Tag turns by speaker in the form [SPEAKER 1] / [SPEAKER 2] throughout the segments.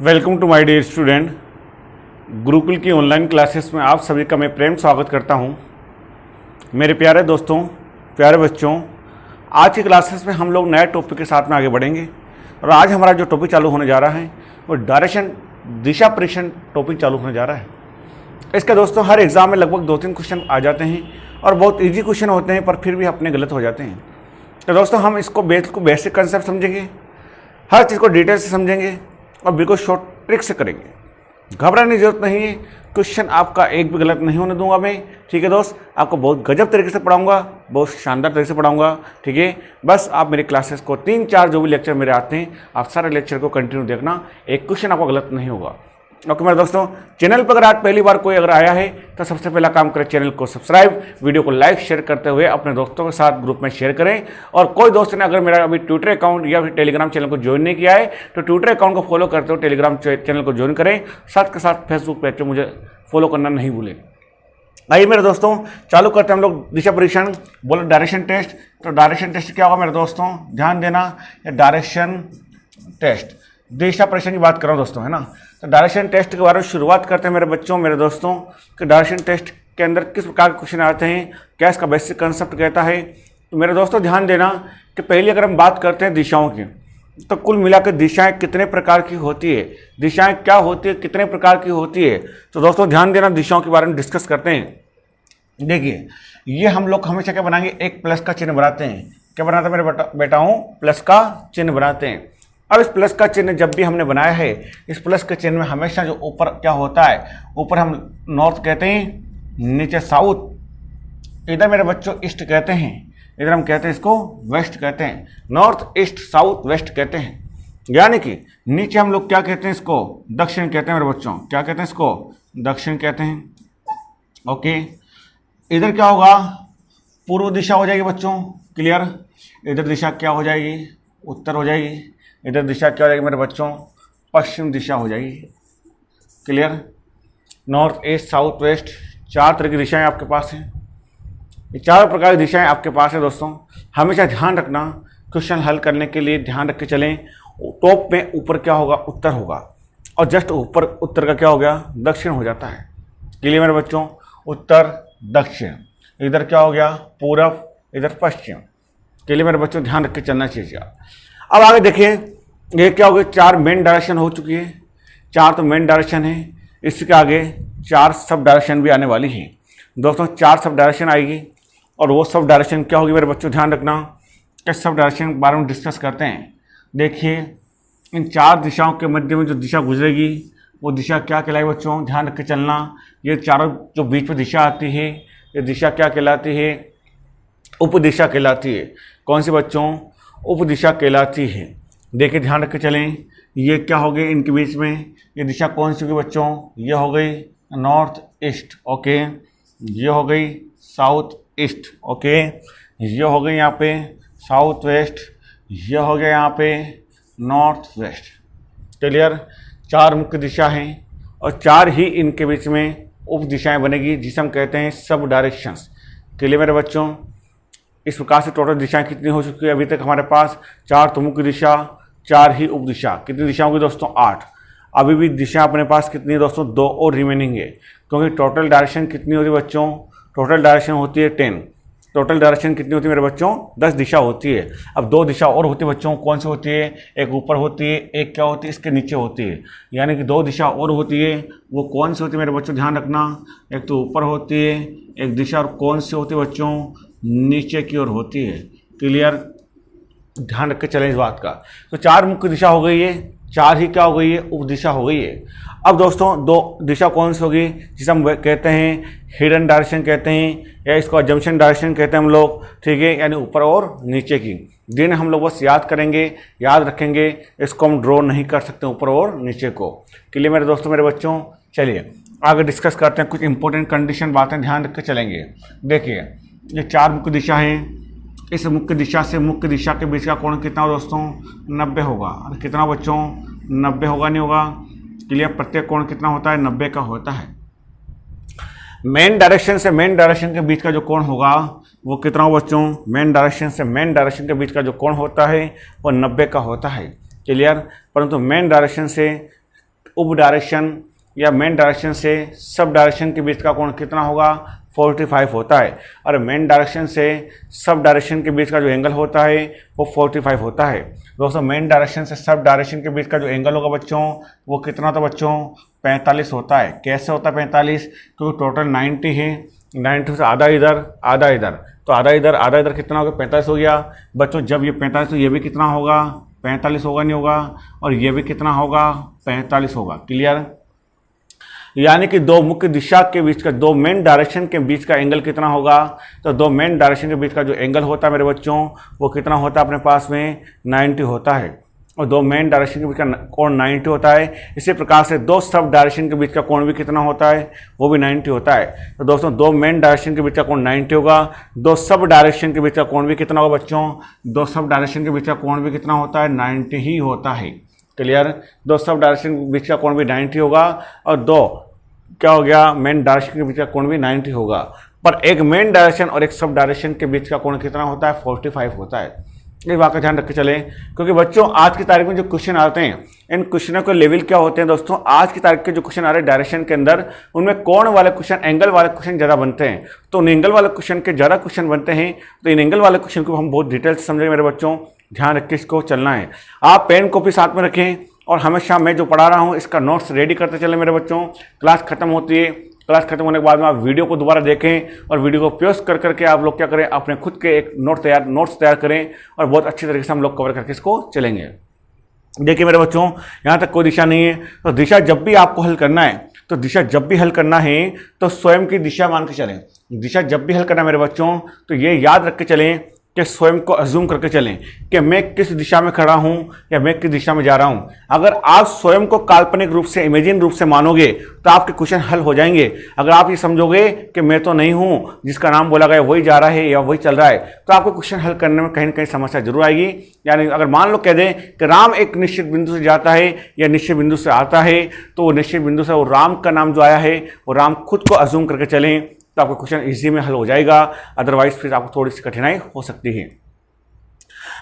[SPEAKER 1] Welcome to my dear student. Gurukul की online classes में आप सभी का मैं प्रेम स्वागत करता हूं। मेरे प्यारे दोस्तों, प्यारे बच्चों, आज की क्लासेस में हम लोग नए टॉपिक के साथ में आगे बढ़ेंगे और आज हमारा जो टॉपिक चालू होने जा रहा है वो डायरेक्शन, दिशा परीक्षण टॉपिक चालू होने जा रहा है। इसका दोस्तों हर एग्ज़ाम में लगभग 2-3 क्वेश्चन आ जाते हैं और बहुत ईजी क्वेश्चन होते हैं, पर फिर भी अपने गलत हो जाते हैं। तो दोस्तों हम इसको बेसिक कंसेप्ट समझेंगे, हर चीज़ को डिटेल से समझेंगे और बिल्कुल शॉर्ट ट्रिक से करेंगे। घबराने की जरूरत नहीं है, क्वेश्चन आपका एक भी गलत नहीं होने दूंगा मैं। ठीक है दोस्त, आपको बहुत गजब तरीके से पढ़ाऊंगा, बहुत शानदार तरीके से पढ़ाऊंगा। ठीक है, बस आप मेरी क्लासेस को 3-4 जो भी लेक्चर मेरे आते हैं आप सारे लेक्चर को कंटिन्यू देखना, एक क्वेश्चन आपको गलत नहीं होगा। ओके मेरे दोस्तों, चैनल पर अगर आज पहली बार कोई अगर आया है तो सबसे पहला काम करें, चैनल को सब्सक्राइब, वीडियो को लाइक शेयर करते हुए अपने दोस्तों के साथ ग्रुप में शेयर करें। और कोई दोस्त ने अगर मेरा अभी ट्विटर अकाउंट या फिर टेलीग्राम चैनल को ज्वाइन नहीं किया है तो ट्विटर अकाउंट को फॉलो करते हुए टेलीग्राम चैनल को ज्वाइन करें, साथ के साथ फेसबुक पेज पर मुझे फॉलो करना नहीं भूलें। आइए मेरे दोस्तों, चालू करते हैं हम लोग दिशा परीक्षण। बोलो डायरेक्शन टेस्ट। तो डायरेक्शन टेस्ट क्या होगा मेरे दोस्तों, ध्यान देना, ये डायरेक्शन टेस्ट, दिशा परीक्षण की बात कर रहा हूँ दोस्तों, है ना। तो डायरेक्शन टेस्ट के बारे में शुरुआत करते हैं मेरे बच्चों, मेरे दोस्तों, कि डायरेक्शन टेस्ट के अंदर किस प्रकार के क्वेश्चन आते हैं, क्या इसका बेसिक कंसेप्ट कहता है। तो मेरे दोस्तों ध्यान देना कि पहले अगर हम बात करते हैं दिशाओं की, तो कुल मिलाकर दिशाएं कितने प्रकार की होती है, दिशाएं क्या होती है, कितने प्रकार की होती है। तो दोस्तों ध्यान देना, दिशाओं के बारे में डिस्कस करते हैं। देखिए, ये हम लोग हमेशा क्या बनाएंगे, एक प्लस का चिन्ह बनाते हैं। क्या बनाते हैं मेरे बेटाओं, प्लस का चिन्ह बनाते हैं। अब इस प्लस का चिन्ह जब भी हमने बनाया है, इस प्लस के चिन्ह में हमेशा जो ऊपर क्या होता है, ऊपर हम नॉर्थ कहते हैं, नीचे साउथ, इधर मेरे बच्चों ईस्ट कहते हैं, इधर हम कहते हैं इसको वेस्ट कहते हैं। नॉर्थ ईस्ट साउथ वेस्ट कहते हैं, यानी कि नीचे हम लोग क्या कहते हैं, इसको दक्षिण कहते हैं मेरे बच्चों। क्या कहते हैं इसको, दक्षिण कहते हैं। ओके, इधर क्या होगा, पूर्व दिशा हो जाएगी बच्चों, क्लियर। इधर दिशा क्या हो जाएगी, उत्तर हो जाएगी। इधर दिशा क्या हो जाएगी मेरे बच्चों, पश्चिम दिशा हो जाएगी, clear. North east south waste, 4 तरह की दिशाएं आपके पास हैं। ये 4 प्रकार की दिशाएं आपके पास है दोस्तों। हमेशा ध्यान रखना, क्वेश्चन हल करने के लिए ध्यान रख के चलें। टॉप में ऊपर क्या होगा, उत्तर होगा, और जस्ट ऊपर उत्तर का क्या हो गया, दक्षिण हो जाता है, क्लियर मेरे बच्चों। उत्तर दक्षिण, इधर क्या हो गया, पूरब, इधर पश्चिम, क्लियर मेरे बच्चों, ध्यान रख के चलना चाहिए। अब आगे देखिए, ये क्या हो गया, 4 मेन डायरेक्शन हो चुकी है। 4 तो मेन डायरेक्शन है, इसके आगे 4 सब डायरेक्शन भी आने वाली है दोस्तों। 4 सब डायरेक्शन आएगी, और वो सब डायरेक्शन क्या होगी मेरे बच्चों, ध्यान रखना कि सब डायरेक्शन के बारे में डिस्कस करते हैं। देखिए, इन 4 दिशाओं के मध्य में जो दिशा गुजरेगी वो दिशा क्या कहलाएगी बच्चों, ध्यान रख के चलना। ये चारों जो बीच में दिशा आती है, ये दिशा क्या कहलाती है, उपदिशा कहलाती है। कौन सी बच्चों, उपदिशा कहलाती है। देखिए ध्यान रख के चलें, ये क्या हो गई इनके बीच में, ये दिशा कौन सी होगी बच्चों, ये हो गई नॉर्थ ईस्ट, ओके। ये हो गई साउथ ईस्ट, ओके। ये हो गई यहाँ पे साउथ वेस्ट, ये हो गया यहाँ पे नॉर्थ वेस्ट, क्लियर। 4 मुख्य दिशा हैं और 4 ही इनके बीच में उप दिशाएँ बनेगी, जिसे हम कहते हैं सब डायरेक्शंस, क्लियर मेरे बच्चों। इस प्रकार से टोटल दिशाएं कितनी हो चुकी है अभी तक हमारे पास, 4 तो मुख्य दिशा, 4 ही उप दिशा। कितनी दिशा होगी दोस्तों, 8। अभी भी दिशा अपने पास कितनी है दोस्तों, 2 और रिमेनिंग है, क्योंकि टोटल डायरेक्शन कितनी होती है बच्चों, टोटल डायरेक्शन होती है 10। टोटल डायरेक्शन कितनी होती है मेरे बच्चों, 10 दिशा होती है। अब 2 दिशा और होती है बच्चों, कौन सी होती है, एक ऊपर होती है, एक क्या होती है, इसके नीचे होती है, यानी कि 2 दिशा और होती है। वो कौन सी होती है मेरे बच्चों, ध्यान रखना, एक तो ऊपर होती है एक दिशा, और कौन सी होती है बच्चों, नीचे की ओर होती है, क्लियर। ध्यान रख के चलें इस बात का। तो 4 मुख्य दिशा हो गई है, 4 ही क्या हो गई है, उप दिशा हो गई है। अब दोस्तों 2 दिशा कौन सी होगी, जिसे हम कहते हैं हिडन डायरेक्शन कहते हैं, या इसको अजम्पशन डायरेक्शन कहते हैं हम लोग, ठीक है, यानी ऊपर और नीचे की। दिन हम लोग बस याद करेंगे, याद रखेंगे, इसको हम ड्रॉ नहीं कर सकते ऊपर और नीचे को, क्लियर मेरे दोस्तों, मेरे बच्चों। चलिए आगे डिस्कस करते हैं, कुछ इंपॉर्टेंट कंडीशन बातें ध्यान रख के चलेंगे। देखिए, ये 4 मुख्य दिशा हैं, इस मुख्य दिशा से मुख्य दिशा के बीच का कोण कितना हो दोस्तों, 90 होगा। और कितना बच्चों, 90 होगा, नहीं होगा, क्लियर। प्रत्येक कोण कितना होता है, 90 का होता है। मेन डायरेक्शन से मेन डायरेक्शन के बीच का जो कोण होगा वो कितना हो बच्चों, मेन डायरेक्शन से मेन डायरेक्शन के बीच का जो कोण होता है वो 90 का होता है, क्लियर। परंतु मेन डायरेक्शन से उप डायरेक्शन या मेन डायरेक्शन से सब डायरेक्शन के बीच का कोण कितना होगा, 45 होता है। और मेन डायरेक्शन से सब डायरेक्शन के बीच का जो एंगल होता है वो 45 होता है। दोस्तों मेन डायरेक्शन से सब डायरेक्शन के बीच का जो एंगल होगा बच्चों वो कितना होता है बच्चों, 45 होता है। कैसे होता है 45, क्योंकि टोटल 90 है, 90 से आधा इधर आधा इधर, तो आधा इधर कितना होगा, 45 हो गया। बच्चों जब ये 45 तो ये भी कितना होगा, 45 होगा नहीं होगा, और ये भी कितना होगा, 45 होगा। क्लियर? यानी कि दो मुख्य दिशा के बीच का, दो मेन डायरेक्शन के बीच का एंगल कितना होगा, तो दो मेन डायरेक्शन के बीच का जो एंगल होता है मेरे बच्चों वो कितना होता है अपने पास में, 90 होता है। और दो मेन डायरेक्शन के बीच का कोण 90 होता है। इसी प्रकार से दो सब डायरेक्शन के बीच का कोण भी कितना होता है, वो भी 90 होता है। तो दोस्तों दो मेन डायरेक्शन के बीच का कोण 90 होगा, दो सब डायरेक्शन के बीच का कोण भी कितना होगा बच्चों, दो सब डायरेक्शन के बीच का कोण भी कितना होता है, 90 ही होता है। क्लियर? दो सब डायरेक्शन के बीच का कोण भी 90 होगा, और दो क्या हो गया, मेन डायरेक्शन के बीच का कोण भी 90 होगा। पर एक मेन डायरेक्शन और एक सब डायरेक्शन के बीच का कोण कितना होता है, 45 होता है। इस बात का ध्यान रख के चलें, क्योंकि बच्चों आज की तारीख में जो क्वेश्चन आते हैं, इन क्वेश्चनों के लेवल क्या होते हैं दोस्तों, आज की तारीख के जो क्वेश्चन आ रहे हैं डायरेक्शन के अंदर, उनमें कोण वाले क्वेश्चन, एंगल वाले क्वेश्चन ज़्यादा बनते हैं। तो उन एंगल वाले क्वेश्चन के ज़्यादा क्वेश्चन बनते हैं, तो इन एंगल वाले क्वेश्चन को हम बहुत डिटेल से समझेंगे मेरे बच्चों। ध्यान रख के इसको चलना है। आप पेन कॉपी साथ में रखें, और हमेशा मैं जो पढ़ा रहा हूँ इसका नोट्स रेडी करते चले मेरे बच्चों। क्लास खत्म होती है, क्लास खत्म होने के बाद में आप वीडियो को दोबारा देखें, और वीडियो को पॉज कर करके आप लोग क्या करें, अपने खुद के एक नोट्स तैयार करें, और बहुत अच्छी तरीके से हम लोग कवर करके इसको चलेंगे। देखिए मेरे बच्चों, यहाँ तक कोई दिशा नहीं है, तो दिशा जब भी आपको हल करना है, तो दिशा जब भी हल करना है तो स्वयं की दिशा मान के चलें। दिशा जब भी हल करना है मेरे बच्चों, तो ये याद रख के चलें कि स्वयं को अज्यूम करके चलें कि मैं किस दिशा में खड़ा हूं या मैं किस दिशा में जा रहा हूं। अगर आप स्वयं को काल्पनिक रूप से, इमेजिन रूप से मानोगे तो आपके क्वेश्चन हल हो जाएंगे। अगर आप ये समझोगे कि मैं तो नहीं हूं, जिसका नाम बोला गया वही जा रहा है या वही चल रहा है, तो आपको क्वेश्चन हल करने में कहीं ना कहीं समस्या जरूर आएगी। यानी अगर मान लो कह दें कि राम एक निश्चित बिंदु से जाता है या निश्चित बिंदु से आता है, तो वो निश्चित बिंदु से वो राम का नाम जो आया है वो राम खुद को अज्यूम करके चलें, तो आपका क्वेश्चन इजी में हल हो जाएगा। अदरवाइज फिर आपको थोड़ी सी कठिनाई हो सकती है।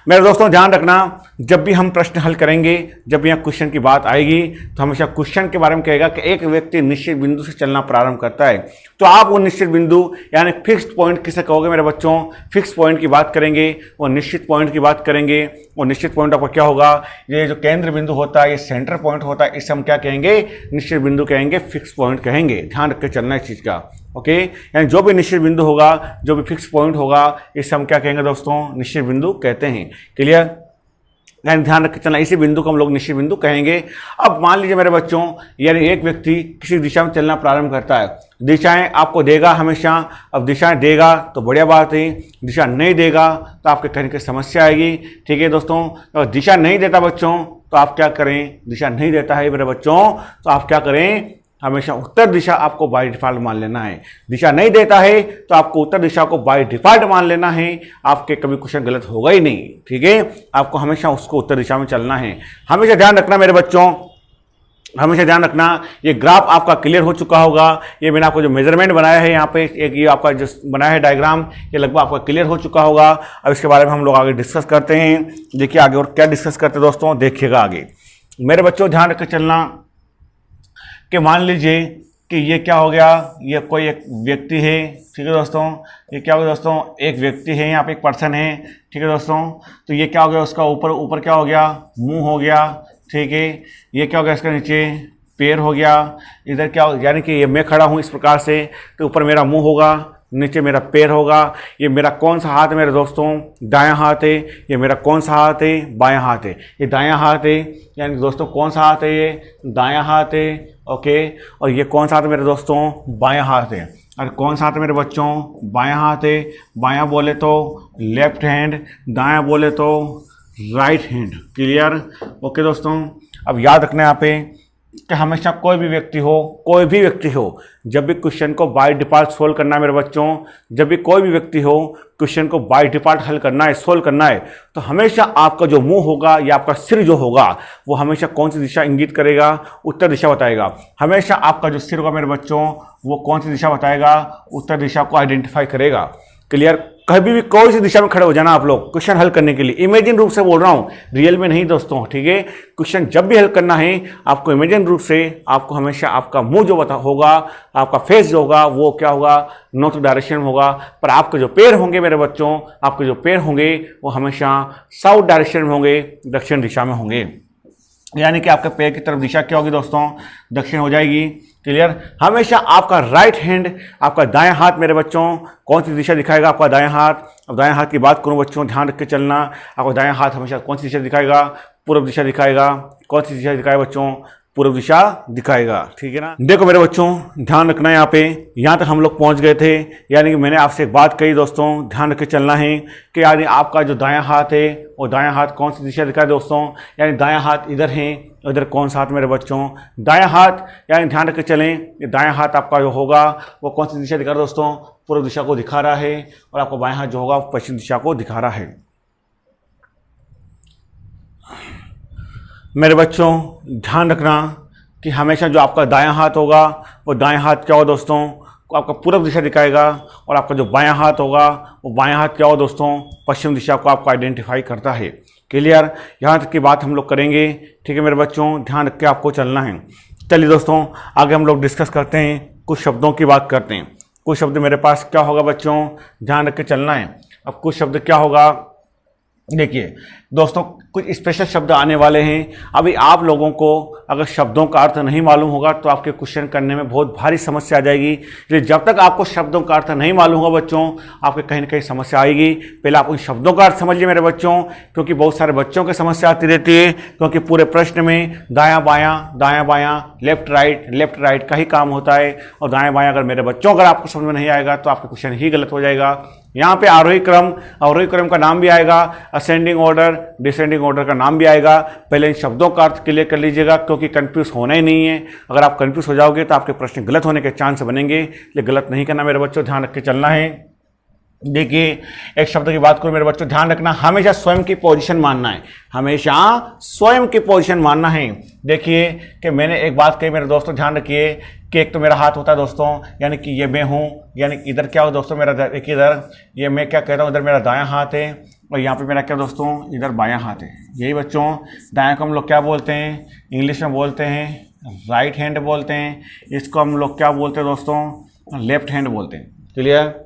[SPEAKER 1] मेरे दोस्तों ध्यान रखना, जब भी हम प्रश्न हल करेंगे, जब भी यहाँ क्वेश्चन की बात आएगी, तो हमेशा क्वेश्चन के बारे में कहेगा कि एक व्यक्ति निश्चित बिंदु से चलना प्रारंभ करता है। तो आप वो निश्चित बिंदु यानी फिक्स्ड पॉइंट किसे कहोगे मेरे बच्चों, फिक्स पॉइंट की बात करेंगे, वो निश्चित पॉइंट की बात करेंगे। वो निश्चित पॉइंट आपका क्या होगा, ये जो केंद्र बिंदु होता है, ये सेंटर पॉइंट होता है, इसे हम क्या कहेंगे, निश्चित बिंदु कहेंगे, फिक्स पॉइंट कहेंगे। ध्यान रख के चलना इस चीज़ का। ओके, यानी जो भी निश्चित बिंदु होगा, जो भी फिक्स पॉइंट होगा, इसे हम क्या कहेंगे दोस्तों, निश्चित बिंदु कहते हैं। क्लियर? यानी ध्यान रख के चलना, इसी बिंदु को हम लोग निश्चित बिंदु कहेंगे। अब मान लीजिए मेरे बच्चों, यानी एक व्यक्ति किसी दिशा में चलना प्रारंभ करता है, दिशाएं आपको देगा हमेशा। अब दिशाएं देगा तो बढ़िया बात है, दिशा नहीं देगा तो आपके कहीं की समस्या आएगी। ठीक है दोस्तों, तो दिशा नहीं देता बच्चों तो आप क्या करें, दिशा नहीं देता है मेरे बच्चों तो आप क्या करें, हमेशा उत्तर दिशा आपको बाय डिफॉल्ट मान लेना है। दिशा नहीं देता है तो आपको उत्तर दिशा को बाय डिफॉल्ट मान लेना है, आपके कभी क्वेश्चन गलत होगा ही नहीं। ठीक है, आपको हमेशा उसको उत्तर दिशा में चलना है। हमेशा ध्यान रखना मेरे बच्चों, हमेशा ध्यान रखना, ये ग्राफ आपका क्लियर हो चुका होगा। ये मैंने आपको जो मेजरमेंट बनाया है यहाँ पे, एक ये आपका जो बनाया है डायग्राम, ये लगभग आपका क्लियर हो चुका होगा। अब इसके बारे में हम लोग आगे डिस्कस करते हैं। देखिए आगे और क्या डिस्कस करते हैं दोस्तों, देखिएगा आगे। मेरे बच्चों ध्यान रख के चलना कि मान लीजिए कि ये क्या हो गया, ये कोई एक व्यक्ति है। ठीक है दोस्तों, ये क्या हो गया दोस्तों, एक व्यक्ति है, यहाँ पे एक पर्सन है। ठीक है दोस्तों, तो ये क्या हो गया, उसका ऊपर क्या हो गया, मुंह हो गया। ठीक है, ये क्या हो गया, इसका नीचे पैर हो गया। इधर क्या हो, यानी कि ये मैं खड़ा हूँ इस प्रकार से, तो ऊपर मेरा मुंह होगा, नीचे मेरा पैर होगा। ये मेरा कौन सा हाथ है मेरे दोस्तों, दायां हाथ है। ये मेरा कौन सा हाथ है, बायां हाथ है। ये दायां हाथ है, यानी दोस्तों कौन सा हाथ है, ये दायां हाथ है। ओके, और ये कौन सा हाथ है मेरे दोस्तों, बायां हाथ है। और कौन सा हाथ है मेरे बच्चों, बायां हाथ है। बायां बोले तो लेफ्ट हैंड, दायां बोले तो राइट हैंड। क्लियर? ओके दोस्तों, अब याद रखना यहाँ पे कि हमेशा कोई भी व्यक्ति हो, जब भी क्वेश्चन को बाय डिफॉल्ट सोल्व करना है मेरे बच्चों, जब भी कोई भी व्यक्ति हो क्वेश्चन को बाय डिफॉल्ट हल करना है, सोल्व करना है, तो हमेशा आपका जो मुंह होगा या आपका सिर जो होगा वो हमेशा कौन सी दिशा इंगित करेगा, उत्तर दिशा बताएगा। हमेशा आपका जो सिर होगा मेरे बच्चों वो कौन सी दिशा बताएगा, उत्तर दिशा को आइडेंटिफाई करेगा। क्लियर। कभी भी कोई सी दिशा में खड़े हो जाना आप लोग क्वेश्चन हल करने के लिए, इमेजिन रूप से बोल रहा हूं, रियल में नहीं दोस्तों, ठीक है। क्वेश्चन जब भी हल करना है आपको इमेजिन रूप से, आपको हमेशा आपका मुंह जो होगा, आपका फेस जो होगा वो क्या होगा, नॉर्थ डायरेक्शन में होगा, पर आपके जो पैर होंगे मेरे बच्चों, आपके जो पैर होंगे वो हमेशा साउथ डायरेक्शन में होंगे, दक्षिण दिशा में होंगे। यानी कि आपके पैर की तरफ दिशा क्या होगी दोस्तों, दक्षिण हो जाएगी। क्लियर। हमेशा आपका राइट हैंड, आपका दायां हाथ मेरे बच्चों कौन सी दिशा दिखाएगा, आपका दायां हाथ। अब दायां हाथ की बात करूं बच्चों, ध्यान रख के चलना, आपका दायां हाथ हमेशा कौन सी दिशा दिखाएगा, पूर्व दिशा दिखाएगा। कौन सी दिशा दिखाएगा बच्चों, पूर्व दिशा दिखाएगा, ठीक है ना। देखो मेरे बच्चों ध्यान रखना, यहाँ पे यहाँ तक हम लोग पहुँच गए थे, यानी कि मैंने आपसे एक बात कही दोस्तों, ध्यान रख के चलना है कि यानी आपका जो दायां हाथ है वो दायां हाथ कौन सी दिशा दिखाए दोस्तों, यानी दायां हाथ इधर है, इधर कौन सा हाथ मेरे बच्चों, दायां हाथ, यानी ध्यान रख के चलें, दायां हाथ आपका जो होगा वो कौन सी दिशा दिखा रहा है दोस्तों, पूर्व दिशा को दिखा रहा है, और आपका बायां हाथ जो होगा पश्चिम दिशा को दिखा रहा है। मेरे बच्चों ध्यान रखना कि हमेशा जो आपका दायां हाथ होगा वो दायां हाथ क्या हो दोस्तों, आपका पूर्व दिशा दिखाएगा, और आपका जो बायां हाथ होगा वो बायां हाथ क्या हो दोस्तों, पश्चिम दिशा को आपको आइडेंटिफाई करता है। क्लियर। यहाँ तक की बात हम लोग करेंगे, ठीक है मेरे बच्चों, ध्यान रख के आपको चलना है। चलिए दोस्तों आगे हम लोग डिस्कस करते हैं, कुछ शब्दों की बात करते हैं। कुछ शब्द मेरे पास क्या होगा बच्चों, ध्यान रख के चलना है। अब कुछ शब्द क्या होगा, देखिए दोस्तों कुछ स्पेशल शब्द आने वाले हैं। अभी आप लोगों को अगर शब्दों का अर्थ नहीं मालूम होगा तो आपके क्वेश्चन करने में बहुत भारी समस्या आ जाएगी। इसलिए जब तक आपको शब्दों का अर्थ नहीं मालूम होगा बच्चों, आपके कहीं ना कहीं समस्या आएगी। पहले आप उन शब्दों का अर्थ समझिए मेरे बच्चों, क्योंकि बहुत सारे बच्चों की समस्या आती रहती है, क्योंकि पूरे प्रश्न में दायां बायां लेफ्ट राइट का ही काम होता है, और दायां बायां अगर मेरे बच्चों अगर आपको समझ में नहीं आएगा तो आपका क्वेश्चन ही गलत हो जाएगा। यहाँ पे आरोही क्रम का नाम भी आएगा, असेंडिंग ऑर्डर, डिसेंडिंग ऑर्डर का नाम भी आएगा। पहले इन शब्दों का अर्थ क्लियर कर लीजिएगा, क्योंकि कंफ्यूज होना ही नहीं है। अगर आप कंफ्यूज हो जाओगे तो आपके प्रश्न गलत होने के चांस बनेंगे, इसलिए गलत नहीं करना मेरे बच्चों, ध्यान रख के चलना है। देखिए एक शब्द की बात करूं मेरे बच्चों, ध्यान रखना, हमेशा स्वयं की पोजीशन मानना है, हमेशा स्वयं की पोजीशन मानना है। देखिए कि मैंने एक बात कही मेरे दोस्तों, ध्यान रखिए कि एक तो मेरा हाथ होता है दोस्तों, यानी कि ये मैं हूं, यानी इधर क्या हो दोस्तों मेरा, देखिए इधर ये मैं क्या कह रहा हूं, इधर मेरा दायां हाथ है, और यहाँ पे मेरा क्या दोस्तों इधर बायां हाथ है। यही बच्चों दायां को हम लोग क्या बोलते हैं, इंग्लिश में बोलते हैं राइट हैंड बोलते हैं, इसको हम लोग क्या बोलते हैं दोस्तों, लेफ्ट हैंड बोलते हैं। क्लियर।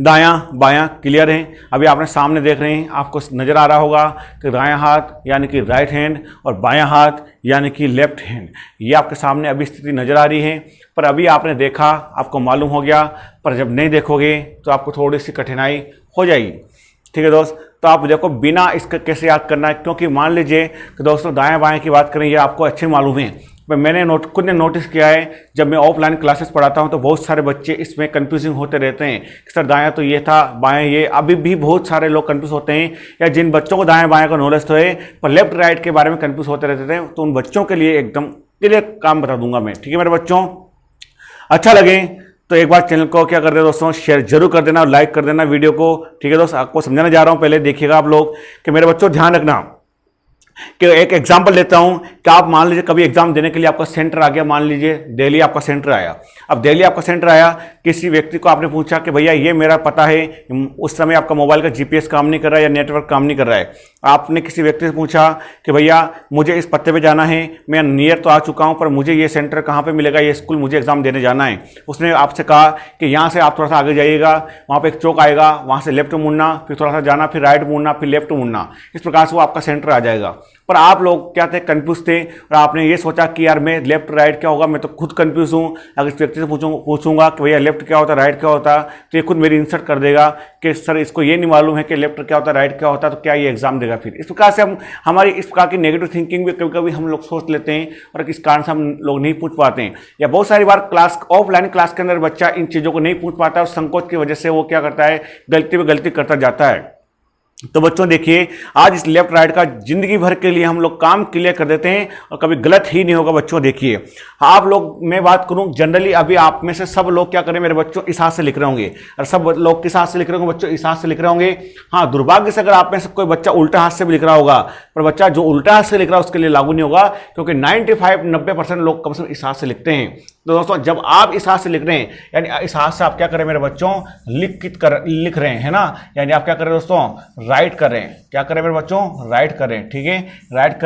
[SPEAKER 1] दायां बायां क्लियर है। अभी आपने सामने देख रहे हैं, आपको नज़र आ रहा होगा कि दायां हाथ यानी कि राइट हैंड और बायां हाथ यानी कि लेफ्ट हैंड, ये आपके सामने अभी स्थिति नज़र आ रही है। पर अभी आपने देखा, आपको मालूम हो गया, पर जब नहीं देखोगे तो आपको थोड़ी सी कठिनाई हो जाएगी। ठीक है दोस्त, तो आप देखो बिना इसका कैसे याद करना है, क्योंकि मान लीजिए कि दोस्तों दाएं बाएं की बात करें, ये आपको अच्छे मालूम है। मैंने खुद ने नोटिस किया है, जब मैं ऑफलाइन क्लासेस पढ़ाता हूं तो बहुत सारे बच्चे इसमें कंफ्यूजिंग होते रहते हैं कि सर दायां तो ये था, बाएं ये। अभी भी बहुत सारे लोग कंफ्यूज होते हैं, या जिन बच्चों को दाएं बाएं का नॉलेज तो है पर लेफ्ट राइट के बारे में कंफ्यूज होते रहते थे, तो उन बच्चों के लिए एकदम क्लियर काम बता दूंगा मैं। ठीक है मेरे बच्चों, अच्छा लगे तो एक बार चैनल को क्या कर दे दोस्तों, शेयर जरूर कर देना और लाइक कर देना वीडियो को। ठीक है दोस्त, आपको समझाने जा रहा हूं, पहले देखिएगा आप लोग कि मेरे बच्चों ध्यान रखना कि एक एग्जाम्पल लेता हूं कि आप मान लीजिए कभी एग्जाम देने के लिए आपका सेंटर आ गया, मान लीजिए दिल्ली आपका सेंटर आया। अब दिल्ली आपका सेंटर आया, किसी व्यक्ति को आपने पूछा कि भैया ये मेरा पता है, उस समय आपका मोबाइल का जीपीएस काम नहीं कर रहा है या नेटवर्क काम नहीं कर रहा है। आपने किसी व्यक्ति से पूछा कि भैया मुझे इस पते पे जाना है, मैं नियर तो आ चुका हूं पर मुझे ये सेंटर कहाँ पे मिलेगा, ये स्कूल मुझे एग्जाम देने जाना है। उसने आपसे कहा कि यहाँ से आप थोड़ा सा आगे जाइएगा, वहाँ पर एक चौक आएगा, वहाँ से लेफ्ट मुड़ना, फिर थोड़ा सा जाना, फिर राइट मुड़ना, फिर लेफ्ट मुड़ना। इस प्रकार से वो आपका सेंटर आ जाएगा। पर आप लोग क्या थे, कंफ्यूज थे, और आपने ये सोचा कि यार मैं लेफ्ट राइट क्या होगा, मैं तो खुद कंफ्यूज हूँ। अगर इस व्यक्ति से पूछूंगा कि भैया लेफ्ट क्या होता है राइट क्या होता है, तो ये खुद मेरी इंसर्ट कर देगा कि सर इसको ये नहीं मालूम है कि लेफ्ट क्या होता है राइट क्या होता है, तो क्या ये एग्जाम देगा। फिर इस प्रकार से हमारी इस प्रकार की नेगेटिव थिंकिंग भी कभी कभी हम लोग सोच लेते हैं, और इस कारण से हम लोग नहीं पूछ पाते हैं। या बहुत सारी बार ऑफलाइन क्लास के अंदर बच्चा इन चीज़ों को नहीं पूछ पाता, और संकोच की वजह से वो क्या करता है, गलती पे गलती करता जाता है। तो बच्चों देखिए, आज इस लेफ्ट राइट का जिंदगी भर के लिए हम लोग काम क्लियर कर देते हैं और कभी गलत ही नहीं होगा। बच्चों देखिए, आप लोग, मैं बात करूं जनरली, अभी आप में से सब लोग क्या करें मेरे बच्चों, इस हाथ से लिख रहे होंगे, और सब लोग किस हाथ से लिख रहे होंगे बच्चों, इस हाथ से लिख रहे होंगे। हाँ, दुर्भाग्य से अगर आप में से कोई बच्चा उल्टा हाथ से भी लिख रहा होगा, पर बच्चा जो उल्टा हाथ से लिख रहा है उसके लिए लागू नहीं होगा, क्योंकि 95-90% लोग कम से कम इस हाथ से लिखते हैं। तो दोस्तों जब आप इस हाथ से लिख रहे हैं, यानी इस हाथ से आप क्या करें मेरे बच्चों, लिख रहे हैं ना, यानी आप क्या करें दोस्तों, राइट कर रहे हैं। क्या करें मेरे बच्चों, राइट कर रहे हैं। ठीक है, राइट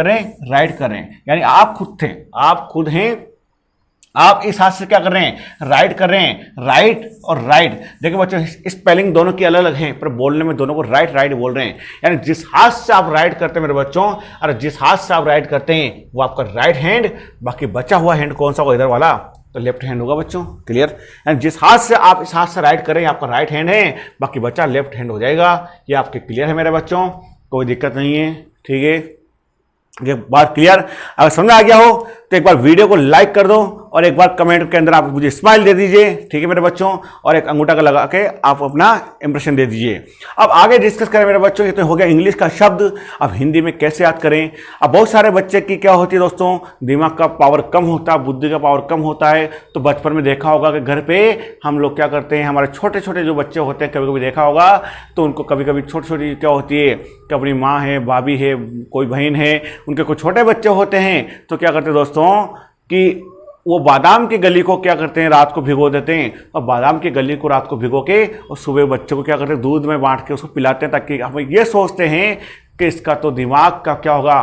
[SPEAKER 1] करें, यानी आप खुद हैं, आप इस हाथ से क्या कर रहे हैं, राइट कर रहे हैं, राइट और राइट। देखिए बच्चों स्पेलिंग दोनों की अलग अलग है, पर बोलने में दोनों को राइट बोल रहे हैं। यानी जिस हाथ से आप राइट करते हैं मेरे बच्चों, और जिस हाथ से आप राइट करते हैं वो आपका राइट हैंड, बाकी बचा हुआ हैंड कौन सा होगा, इधर वाला, तो लेफ्ट हैंड होगा बच्चों। क्लियर। यानी जिस हाथ से आप इस हाथ से राइट करें आपका राइट हैंड है, बाकी बचा लेफ्ट हैंड हो जाएगा। ये आपके क्लियर है मेरे बच्चों, कोई दिक्कत नहीं है। ठीक है, ये बात क्लियर। अगर समझ आ गया हो तो एक बार वीडियो को लाइक कर दो और एक बार कमेंट के अंदर आप मुझे स्माइल दे दीजिए। ठीक है मेरे बच्चों, और एक अंगूठा का लगा के आप अपना इंप्रेशन दे दीजिए। अब आगे डिस्कस करें मेरे बच्चों, ये तो हो गया इंग्लिश का शब्द। अब हिंदी में कैसे याद करें। अब बहुत सारे बच्चे की क्या होती है दोस्तों, दिमाग का पावर कम होता है, बुद्धि का पावर कम होता है। तो बचपन में देखा होगा कि घर पे हम लोग क्या करते हैं, हमारे छोटे छोटे जो बच्चे होते हैं, कभी कभी देखा होगा तो उनको कभी कभी छोटी छोटी क्या होती है कि अपनी माँ है, भाभी है, कोई बहन है, उनके कुछ छोटे बच्चे होते हैं तो क्या करते हैं दोस्तों कि वो बादाम की गली को क्या करते हैं, रात को भिगो देते हैं, और बादाम की गली को रात को भिगो के और सुबह बच्चों को क्या करते हैं, दूध में बांट के उसको पिलाते हैं, ताकि हम ये सोचते हैं कि इसका तो दिमाग का क्या होगा,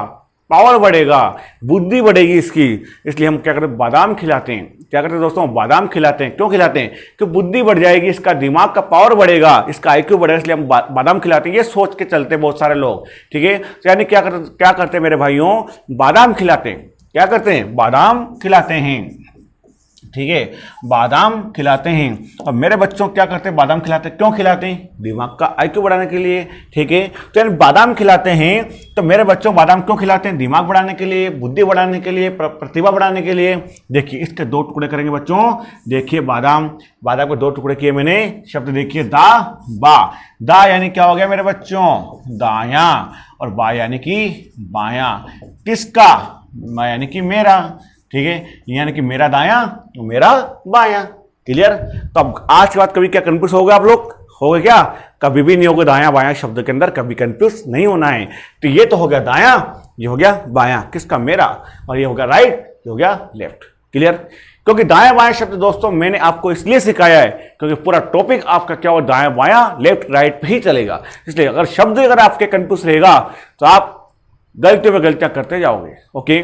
[SPEAKER 1] पावर बढ़ेगा, बुद्धि बढ़ेगी इसकी, इसलिए हम क्या करते हैं, बादाम खिलाते हैं। क्या करते हैं दोस्तों, बादाम खिलाते हैं। क्यों खिलाते हैं, कि बुद्धि बढ़ जाएगी, इसका दिमाग का पावर बढ़ेगा, इसका आईक्यू बढ़ेगा, इसलिए हम बादाम खिलाते हैं। ये सोच के चलते हैं बहुत सारे लोग। ठीक है, तो यानी क्या करते हैं मेरे भाइयों, बादाम खिलाते हैं। क्या करते हैं, बादाम खिलाते हैं। ठीक है, बादाम खिलाते हैं। और मेरे बच्चों क्या करते हैं, बादाम खिलाते हैं। क्यों खिलाते हैं, दिमाग का आईक्यू बढ़ाने के लिए। ठीक है, तो यानी बादाम खिलाते हैं। तो मेरे बच्चों बादाम क्यों खिलाते हैं, दिमाग बढ़ाने के लिए, बुद्धि बढ़ाने के लिए, प्रतिभा बढ़ाने के लिए। देखिए इसके दो टुकड़े करेंगे बच्चों। देखिए बादाम के दो टुकड़े किए मैंने। शब्द देखिए दा बा। दा यानी क्या हो गया मेरे बच्चों, दाया, और बा यानी कि बाया। किसका, मैं यानी कि मेरा। ठीक है, यानी कि मेरा दाया मेरा बाया। क्लियर। तो अब आज के बाद कभी क्या कंफ्यूज हो गए आप लोग, हो गए क्या, कभी भी नहीं होगा दाया बाया शब्द के अंदर, कभी कंफ्यूज नहीं होना है। तो ये तो हो गया दाया, ये हो गया बाया, किसका, मेरा, और ये हो गया राइट, ये हो गया लेफ्ट। क्लियर। क्योंकि दाया बाया शब्द दोस्तों मैंने आपको इसलिए सिखाया है क्योंकि पूरा टॉपिक आपका क्या हो, दाया बाया लेफ्ट राइट पे ही चलेगा। इसलिए अगर शब्द अगर आपके कंफ्यूज रहेगा तो आप गलतियों में गलतियां करते जाओगे। ओके,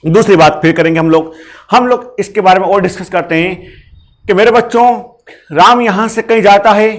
[SPEAKER 1] दूसरी बात फिर करेंगे हम लोग इसके बारे में और डिस्कस करते हैं कि मेरे बच्चों राम यहां से कहीं जाता है,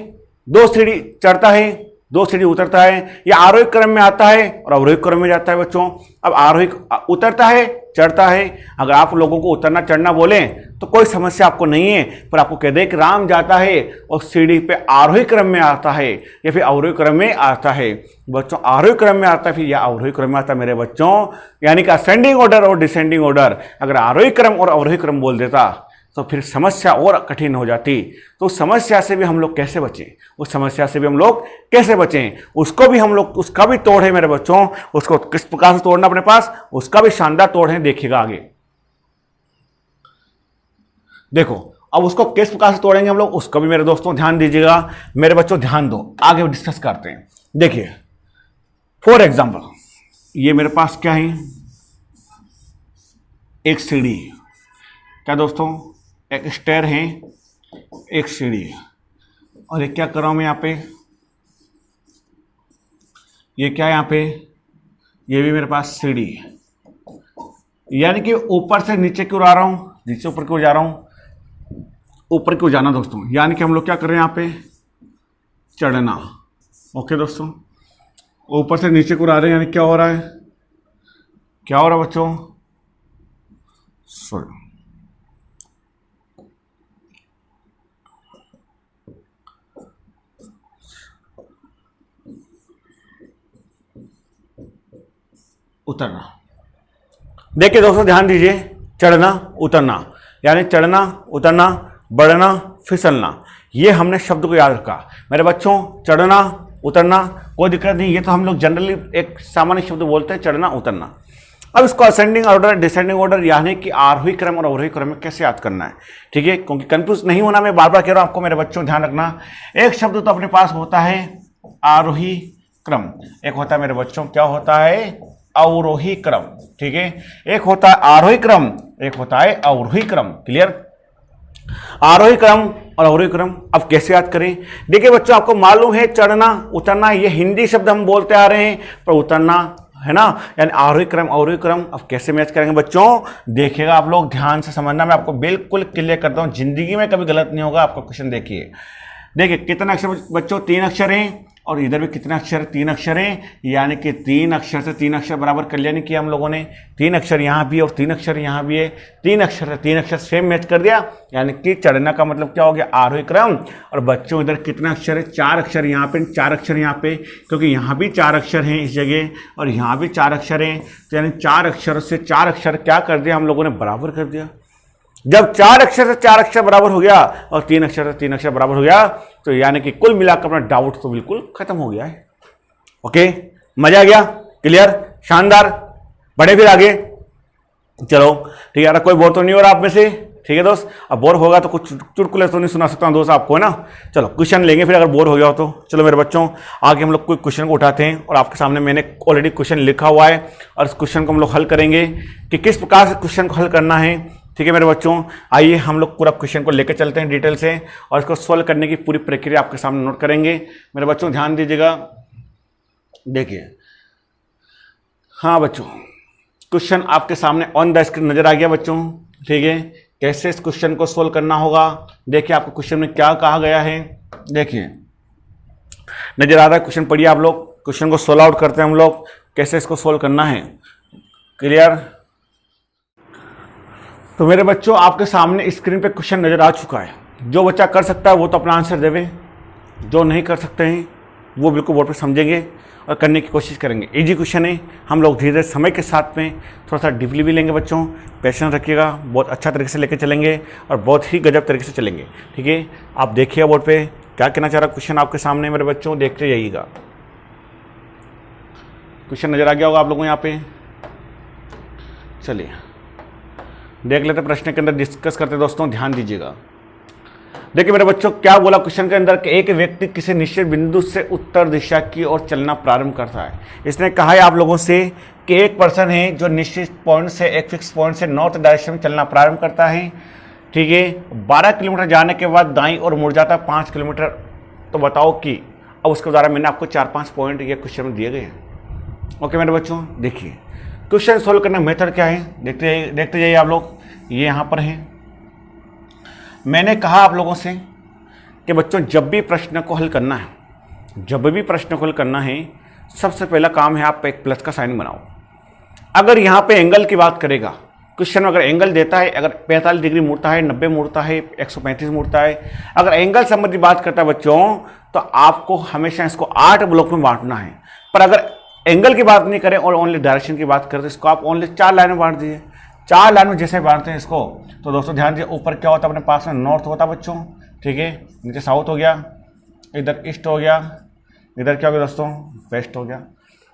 [SPEAKER 1] 2 सीढ़ी चढ़ता है, 2 सीढ़ी उतरता है, या आरोही क्रम में आता है और अवरोही क्रम में जाता है बच्चों। अब आरोही उतरता है, चढ़ता है। अगर आप लोगों को उतरना चढ़ना बोलें तो कोई समस्या आपको नहीं है, पर आपको कह दे कि राम जाता है और सीढ़ी पे आरोही क्रम में आता है या फिर अवरोही क्रम में आता है। बच्चों आरोही क्रम में आता है फिर या अवरोही क्रम में आता है मेरे बच्चों, यानी कि असेंडिंग ऑर्डर और डिसेंडिंग ऑर्डर। अगर आरोही क्रम और अवरोही क्रम बोल देता तो फिर समस्या और कठिन हो जाती। तो उस समस्या से भी हम लोग कैसे बचें, उसको भी हम लोग, उसका भी तोड़ है मेरे बच्चों। उसको किस प्रकार से तोड़ना अपने पास, उसका भी शानदार तोड़ है, देखिएगा आगे। देखो अब उसको किस प्रकार से तोड़ेंगे हम लोग, उसको भी मेरे दोस्तों ध्यान दीजिएगा। मेरे बच्चों ध्यान दो, आगे डिस्कस करते हैं। देखिए फॉर एग्जाम्पल ये मेरे पास क्या है, एक सीढ़ी, क्या दोस्तों, एक स्टेयर है, एक सीढ़ी है, और एक क्या कर रहा हूं मैं यहाँ पे, ये क्या है यहाँ पे, ये भी मेरे पास सीढ़ी है। यानी कि ऊपर से नीचे क्यों आ रहा हूं, नीचे ऊपर क्यों जा रहा हूं, ऊपर क्यों जाना दोस्तों, यानी कि हम लोग क्या कर रहे हैं यहाँ पे, चढ़ना। ओके दोस्तों, ऊपर से नीचे क्यों आ रहे हैं, यानी क्या हो रहा है, क्या हो रहा है बच्चों, सॉरी उतरना। देखिए दोस्तों ध्यान दीजिए, चढ़ना उतरना, यानी चढ़ना उतरना, बढ़ना फिसलना, ये हमने शब्द को याद रखा मेरे बच्चों। चढ़ना उतरना कोई दिक्कत नहीं, ये तो हम लोग जनरली एक सामान्य शब्द बोलते हैं, चढ़ना उतरना। अब इसको असेंडिंग ऑर्डर डिसेंडिंग ऑर्डर यानी कि आरोही क्रम और अवरोही क्रम में कैसे याद करना है, ठीक है, क्योंकि कंफ्यूज नहीं होना, मैं बार बार कह रहा हूं आपको मेरे बच्चों, ध्यान रखना। एक शब्द तो अपने पास होता है आरोही क्रम, एक होता है मेरे बच्चों क्या होता है, अवरोही क्रम, ठीक है। एक होता है आरोही क्रम, एक होता है अवरोही क्रम। क्लियर? आरोही क्रम और अवरोही क्रम अब कैसे याद करें? देखिए बच्चों, आपको मालूम है चढ़ना उतरना ये हिंदी शब्द हम बोलते आ रहे हैं, पर उतरना है ना, यानी आरोही क्रम अवरोही क्रम। अब कैसे मैच करेंगे बच्चों? देखिएगा आप लोग, ध्यान से समझना, मैं आपको बिल्कुल क्लियर करता हूं, जिंदगी में कभी गलत नहीं होगा। आपका क्वेश्चन देखिए, कितने अक्षर बच्चों? 3 अक्षर हैं, और इधर भी कितने अक्षर? 3 अक्षर हैं, यानी कि 3 अक्षर से 3 अक्षर बराबर कर लिया नहीं किया हम लोगों ने। 3 अक्षर यहाँ भी है और 3 अक्षर यहाँ भी है, 3 अक्षर से 3 अक्षर सेम मैच कर दिया, यानी कि चढ़ना का मतलब क्या हो गया? आरोही क्रम। और बच्चों इधर कितना अक्षर है? 4 अक्षर यहाँ पे, 4 अक्षर यहाँ पे, क्योंकि यहाँ भी 4 अक्षर हैं इस जगह और यहाँ भी 4 अक्षर हैं, तो यानी 4 अक्षर से 4 अक्षर क्या कर दिया हम लोगों ने? बराबर कर दिया। जब 4 अक्षर से 4 अक्षर बराबर हो गया और 3 अक्षर से 3 अक्षर बराबर हो गया, तो यानी कि कुल मिलाकर अपना डाउट तो बिल्कुल खत्म हो गया है। ओके, मजा आ गया? क्लियर? शानदार। बढ़े फिर आगे, चलो ठीक है। कोई बोर तो नहीं हो रहा आप में से? ठीक है दोस्त, अब बोर होगा तो कुछ चुटकुले तो नहीं सुना सकता हूं दोस्त आपको, है ना। चलो क्वेश्चन लेंगे फिर, अगर बोर हो गया हो तो। चलो मेरे बच्चों, आगे हम लोग कोई क्वेश्चन को उठाते हैं, और आपके सामने मैंने ऑलरेडी क्वेश्चन लिखा हुआ है, और इस क्वेश्चन को हम लोग हल करेंगे कि किस प्रकार से क्वेश्चन को हल करना है। ठीक है मेरे बच्चों, आइए हम लोग पूरा क्वेश्चन को लेकर चलते हैं डिटेल से, और इसको सॉल्व करने की पूरी प्रक्रिया आपके सामने नोट करेंगे। मेरे बच्चों ध्यान दीजिएगा, देखिए। हाँ बच्चों, क्वेश्चन आपके सामने ऑन द स्क्रीन नजर आ गया बच्चों, ठीक है। कैसे इस क्वेश्चन को सोल्व करना होगा, देखिए आपको क्वेश्चन में क्या कहा गया है, देखिए नजर आ रहा है क्वेश्चन। पढ़िए आप लोग, क्वेश्चन को सोल्व आउट करते हैं हम लोग, कैसे इसको सोल्व करना है। क्लियर? तो मेरे बच्चों आपके सामने स्क्रीन पे क्वेश्चन नजर आ चुका है। जो बच्चा कर सकता है वो तो अपना आंसर देवे, जो नहीं कर सकते हैं वो बिल्कुल बोर्ड पे समझेंगे और करने की कोशिश करेंगे। इजी क्वेश्चन है, हम लोग धीरे धीरे समय के साथ में थोड़ा सा डीपली भी लेंगे बच्चों। पेशेंस रखिएगा, बहुत अच्छा तरीके से लेकर चलेंगे और बहुत ही गजब तरीके से चलेंगे। ठीक है, आप देखिएगा बोर्ड पे क्या कहना चाह रहा क्वेश्चन आपके सामने मेरे बच्चों, देखते जाइएगा। क्वेश्चन नजर आ गया होगा आप लोगों को यहाँ पे। चलिए देख लेते प्रश्न के अंदर, डिस्कस करते दोस्तों, ध्यान दीजिएगा। देखिए मेरे बच्चों क्या बोला क्वेश्चन के अंदर कि एक व्यक्ति किसी निश्चित बिंदु से उत्तर दिशा की ओर चलना प्रारंभ करता है। इसने कहा है आप लोगों से कि एक पर्सन है जो निश्चित पॉइंट से, एक फिक्स पॉइंट से नॉर्थ डायरेक्शन में चलना प्रारंभ करता है। ठीक है, 12 किलोमीटर जाने के बाद दाईं ओर मुड़ जाता है 5 किलोमीटर। तो बताओ कि अब उसके द्वारा मैंने आपको 4-5 पॉइंट ये क्वेश्चन में दिए गए हैं। ओके मेरे बच्चों, देखिए क्वेश्चन सोल्व करने का मेथड क्या है, देखते जाइए आप लोग। ये यहाँ पर है, मैंने कहा आप लोगों से कि बच्चों जब भी प्रश्न को हल करना है, जब भी प्रश्न को हल करना है, सबसे पहला काम है आप एक प्लस का साइन बनाओ। अगर यहाँ पे एंगल की बात करेगा क्वेश्चन में, अगर एंगल देता है, अगर 45 डिग्री मुड़ता है, 90 मुड़ता है, 135 मुड़ता है, अगर एंगल संबंधी बात करता है बच्चों, तो आपको हमेशा इसको 8 ब्लॉक में बांटना है। पर अगर एंगल की बात नहीं करें और ओनली डायरेक्शन की बात करें तो इसको आप ओनली 4 लाइन में बांट दीजिए। 4 लाइन में जैसे बांटते हैं इसको, तो दोस्तों ध्यान दीजिए, ऊपर क्या होता है अपने पास में नॉर्थ होता है बच्चों, ठीक है, नीचे साउथ हो गया, इधर ईस्ट हो गया, इधर क्या हो गया दोस्तों, वेस्ट हो गया।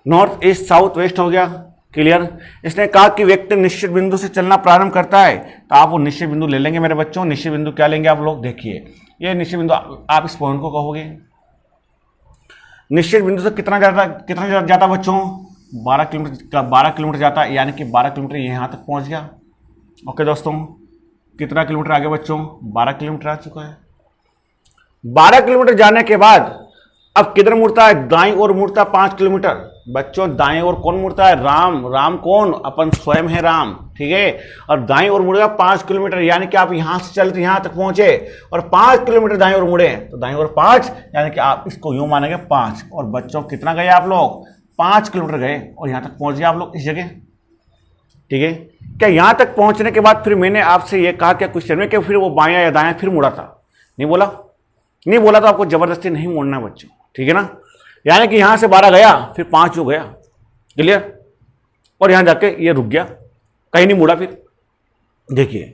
[SPEAKER 1] नॉर्थ ईस्ट साउथ वेस्ट हो गया। क्लियर? इसने कहा कि व्यक्ति निश्चित बिंदु से चलना प्रारंभ करता है, तो आप वो निश्चित बिंदु ले लेंगे मेरे बच्चों। निश्चित बिंदु क्या लेंगे आप लोग, देखिए ये निश्चित बिंदु, आप इस पॉइंट को कहोगे निश्चित बिंदु से कितना जाता बच्चों, 12 किलोमीटर जाता है, यानी कि 12 किलोमीटर यहाँ तक पहुँच गया। ओके दोस्तों, कितना किलोमीटर आगे बच्चों, 12 किलोमीटर आ चुका है। 12 किलोमीटर जाने के बाद अब किधर मुड़ता है, दाईं ओर मुड़ता है 5 किलोमीटर। बच्चों दाईं ओर कौन मुड़ता है, राम। राम कौन, अपन स्वयं है राम, ठीक है। और दाईं ओर मुड़ेगा 5 किलोमीटर, यानी कि आप यहां से चलते यहां तक पहुंचे और 5 किलोमीटर दाईं ओर मुड़े, तो दाईं ओर 5, यानी कि आप इसको यूं मानेंगे 5। और बच्चों कितना गए आप लोग, 5 किलोमीटर गए और यहां तक पहुंच गए आप लोग इस जगह। ठीक है, क्या यहां तक पहुंचने के बाद फिर मैंने आपसे यह कहा क्या क्वेश्चन में कि फिर वो बायां या दायां फिर मुड़ा था, नहीं बोला? नहीं बोला तो आपको जबरदस्ती नहीं मोड़ना बच्चों, ठीक है ना। यानी कि यहां से 12 गया, फिर 5 हो गया। क्लियर? और यहां जाके ये रुक गया, कहीं नहीं मुड़ा फिर। देखिए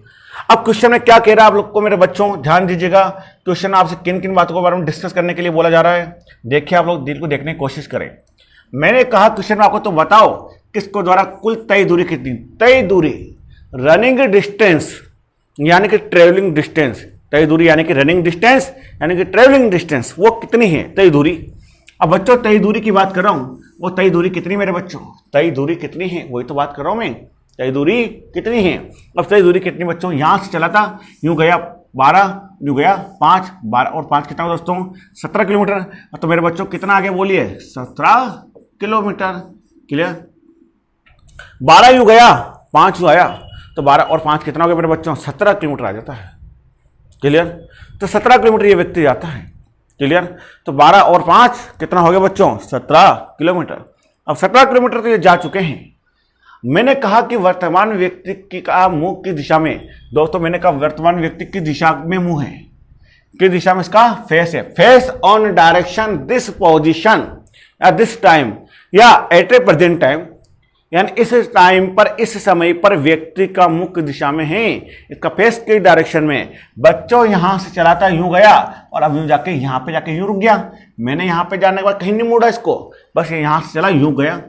[SPEAKER 1] अब क्वेश्चन में क्या कह रहा है आप लोग को मेरे बच्चों, ध्यान दीजिएगा। क्वेश्चन आपसे किन किन बातों के बारे में डिस्कस करने के लिए बोला जा रहा है, देखिए आप लोग दिल को देखने की कोशिश करें। मैंने कहा क्वेश्चन में आपको तो बताओ किसको द्वारा कुल तय दूरी कितनी, तय दूरी, रनिंग डिस्टेंस यानी कि ट्रेवलिंग डिस्टेंस, तय दूरी यानी कि रनिंग डिस्टेंस यानी कि ट्रेवलिंग डिस्टेंस, वो कितनी है तय दूरी। अब बच्चों तय दूरी की बात कर रहा हूं, वो तय दूरी कितनी मेरे बच्चों, तय दूरी कितनी है वही तो बात कर रहा हूं मैं, तय दूरी कितनी है। अब तय दूरी कितनी बच्चों, यहां से चला था, यूं गया 12, यूं गया 5, 12 और 5 कितना दोस्तों 17 किलोमीटर। तो मेरे बच्चों कितना आगे बोलिए 17 किलोमीटर। क्लियर, 12 यूं गया 5 यूं आया, तो 12 और 5 कितना हो गया मेरे बच्चों 17 किलोमीटर आ जाता है। क्लियर, तो 17 किलोमीटर ये व्यक्ति जाता है। क्लियर, तो 12 और 5 कितना हो गया बच्चों 17 किलोमीटर। अब 17 किलोमीटर तो ये जा चुके हैं। मैंने कहा कि वर्तमान व्यक्ति की का मुंह की दिशा में, दोस्तों मैंने कहा वर्तमान व्यक्ति की दिशा में मुंह है, किस दिशा में इसका फेस है, face on direction this position at this time या एट ए प्रेजेंट टाइम, यानी इस टाइम पर इस समय पर व्यक्ति का मुख्य दिशा में है, इसका फेस की डायरेक्शन में। बच्चों यहां से चला था, यूं गया और अब यूं जाके यहां पे जाके यूं रुक गया। मैंने यहां पे जाने के बाद कहीं नहीं मोड़ा इसको, बस यहां से चला यूं गया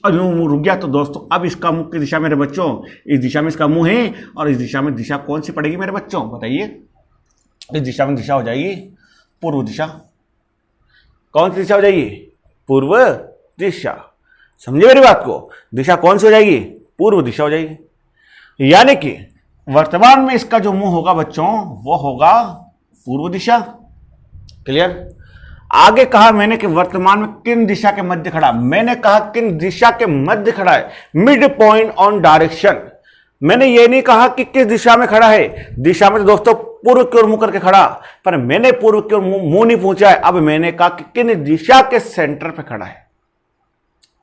[SPEAKER 1] और यूं रुक गया। तो दोस्तों अब इसका मुख्य दिशा मेरे बच्चों, इस दिशा में इसका मुंह है और इस दिशा में दिशा कौन सी पड़ेगी मेरे बच्चों बताइए। इस दिशा में दिशा हो जाएगी पूर्व दिशा। कौन सी दिशा हो जाएगी, पूर्व दिशा। समझे मेरी बात को, दिशा कौन सी हो जाएगी, पूर्व दिशा हो जाएगी। यानी कि वर्तमान में इसका जो मुंह होगा बच्चों वो होगा पूर्व दिशा। क्लियर, आगे कहा मैंने कि वर्तमान में किन दिशा के मध्य खड़ा, मैंने कहा किन दिशा के मध्य खड़ा है, मिड पॉइंट ऑन डायरेक्शन। मैंने ये नहीं कहा कि किस दिशा में खड़ा है, दिशा में तो दोस्तों पूर्व की ओर मुंह करके खड़ा, पर मैंने पूर्व की ओर मुंह नहीं पहुंचा है। अब मैंने कहा कि किन दिशा के सेंटर पे खड़ा है।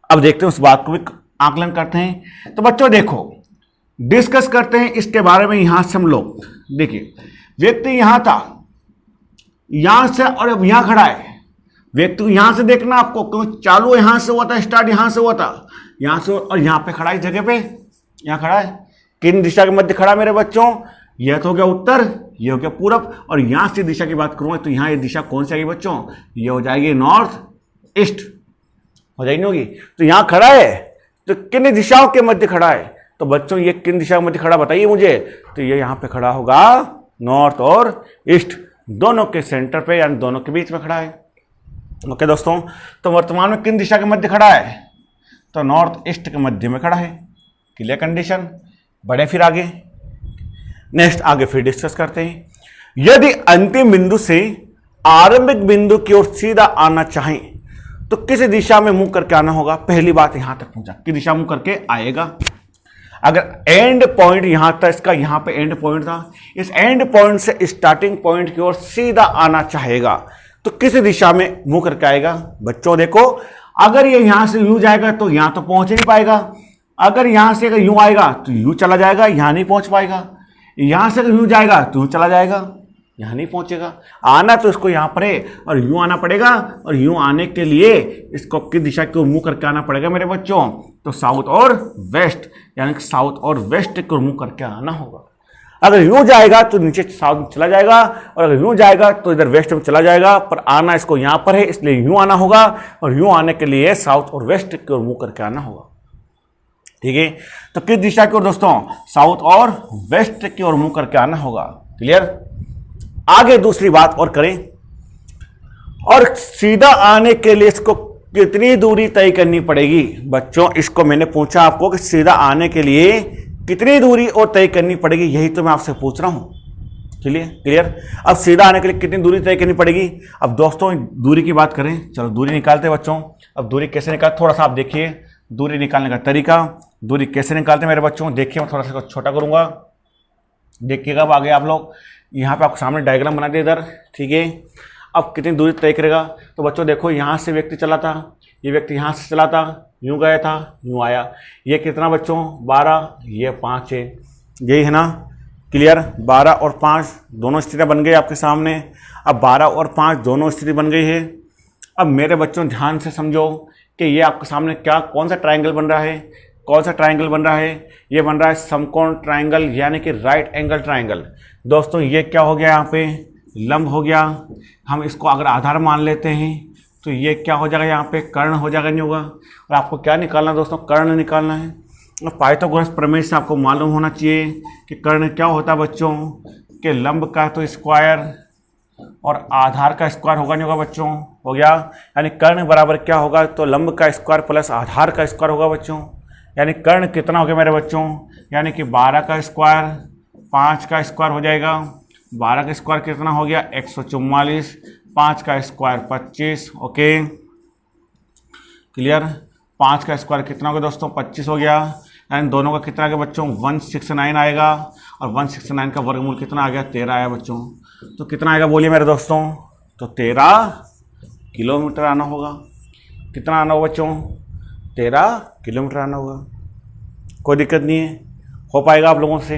[SPEAKER 1] अब देखते हैं उस बात को भी आकलन करते हैं। तो बच्चों देखो डिस्कस करते हैं इसके बारे में। यहां से हम लोग देखिए व्यक्ति यहां था, यहां से और अब यहां खड़ा है। व्यक्ति को यहां से देखना आपको, क्योंकि चालू यहां से हुआ था, स्टार्ट यहां से हुआ था, यहां से और यहां पे खड़ा है, इस जगह पे यहां खड़ा है। किन दिशा के मध्य खड़ा मेरे बच्चों, यह तो हो गया उत्तर, यह हो गया पूरब। और यहां से दिशा की बात करूंगा तो यहां ये दिशा कौन सी आएगी बच्चों, ये हो जाएगी नॉर्थ ईस्ट, हो जाएगी नहीं होगी। तो यहां खड़ा है तो किन दिशाओं के मध्य खड़ा है, तो बच्चों ये किन दिशा के मध्य खड़ा बताइए मुझे। तो ये यहां पे खड़ा होगा नॉर्थ और ईस्ट, दोनों के सेंटर पे यानी दोनों के बीच में खड़ा है। ओके दोस्तों, तो वर्तमान में किन दिशा के मध्य खड़ा है, तो नॉर्थ ईस्ट के मध्य में खड़ा है। Clear condition. बढ़े फिर आगे, नेक्स्ट आगे फिर डिस्कस करते हैं। यदि अंतिम बिंदु से आरंभिक बिंदु की ओर सीधा आना चाहें तो किस दिशा में मुंह करके आना होगा। पहली बात यहां तक पहुंचा, किस दिशा मुंह करके आएगा। अगर एंड पॉइंट यहां था, इसका यहां पे एंड पॉइंट था, इस एंड पॉइंट से स्टार्टिंग पॉइंट की ओर सीधा आना चाहेगा तो किस दिशा में मुंह करके आएगा। बच्चों देखो, अगर ये यहां से यूं जाएगा तो यहां तो पहुंच नहीं पाएगा, अगर यहां से अगर यूं आएगा तो यूं चला जाएगा, यहां नहीं पहुंच पाएगा, यहां से अगर यूं जाएगा तो यूं चला जाएगा, यहां नहीं पहुंचेगा। आना तो इसको यहां पर है और यूं आना पड़ेगा, और यूं आने के लिए इसको किस दिशा की ओर मुंह करके आना पड़ेगा मेरे बच्चों, तो साउथ और वेस्ट, यानी कि साउथ और वेस्ट की ओर मुंह करके आना होगा। अगर यूं जाएगा तो नीचे साउथ में चला जाएगा, और अगर यूं जाएगा तो इधर वेस्ट में चला जाएगा, पर आना इसको यहां पर है इसलिए यूं आना होगा, और यूं आने के लिए साउथ और वेस्ट की ओर मुंह करके आना होगा। ठीक है, तो किस दिशा की ओर दोस्तों, साउथ और वेस्ट की ओर मुंह करके आना होगा। क्लियर। आगे दूसरी बात और करें, और सीधा आने के लिए इसको कितनी दूरी तय करनी पड़ेगी। बच्चों इसको मैंने पूछा आपको कि सीधा आने के लिए कितनी दूरी और तय करनी पड़ेगी, यही तो मैं आपसे पूछ रहा हूं। चलिए क्लियर। अब सीधा आने के लिए कितनी दूरी तय करनी पड़ेगी। अब दोस्तों दूरी की बात करें, चलो दूरी निकालते हैं बच्चों। अब दूरी कैसे निकालते, थोड़ा सा आप देखिए दूरी निकालने का तरीका। दूरी कैसे निकालते हैं मेरे बच्चों, देखिए मैं थोड़ा सा छोटा करूंगा, देखिएगा अब आगे आप लोग। यहाँ पे आपको सामने डायग्राम बना दिया इधर, ठीक है। अब कितनी दूरी तय करेगा, तो बच्चों देखो यहाँ से व्यक्ति चला था, ये व्यक्ति यहाँ से चला था, यूं गया था, यूं आया, ये कितना बच्चों 12, ये 5 है, यही है ना। क्लियर। 12 और 5 दोनों स्थितियाँ बन गई आपके सामने। अब 12 और 5 दोनों स्थिति बन गई है। अब मेरे बच्चों ध्यान से समझो कि ये आपके सामने क्या कौन सा ट्राइंगल बन रहा है, कौन सा ट्राइंगल बन रहा है, ये बन रहा है समकोण ट्राइंगल यानी कि राइट एंगल ट्राइंगल। दोस्तों ये क्या हो गया, यहाँ पे लंब हो गया। हम इसको अगर आधार मान लेते हैं तो ये क्या हो जाएगा, यहाँ पे कर्ण हो जाएगा, नहीं होगा। और आपको क्या निकालना है दोस्तों, कर्ण निकालना है। और पाइथागोरस प्रमेय से आपको मालूम होना चाहिए कि कर्ण क्या होता है बच्चों, कि लंब का तो स्क्वायर और आधार का स्क्वायर होगा नहीं होगा बच्चों, हो गया। यानी कर्ण बराबर क्या होगा, तो लंब का स्क्वायर प्लस आधार का स्क्वायर होगा बच्चों। यानी कर्ण कितना हो गया मेरे बच्चों, यानी कि 12 का स्क्वायर 5 का स्क्वायर हो जाएगा। 12 का स्क्वायर कितना हो गया 144, 5 का स्क्वायर 25। Okay clear. 5 का स्क्वायर कितना हो गया दोस्तों 25 हो गया। यानी दोनों का कितना आ गया बच्चों 169 आएगा। और 169 का वर्गमूल कितना आ गया 13 आया बच्चों। तो कितना आएगा बोलिए मेरे दोस्तों, तो 13 किलोमीटर आना होगा। कितना आना होगा बच्चों, 13 किलोमीटर आना होगा। कोई दिक्कत नहीं है, हो पाएगा आप लोगों से,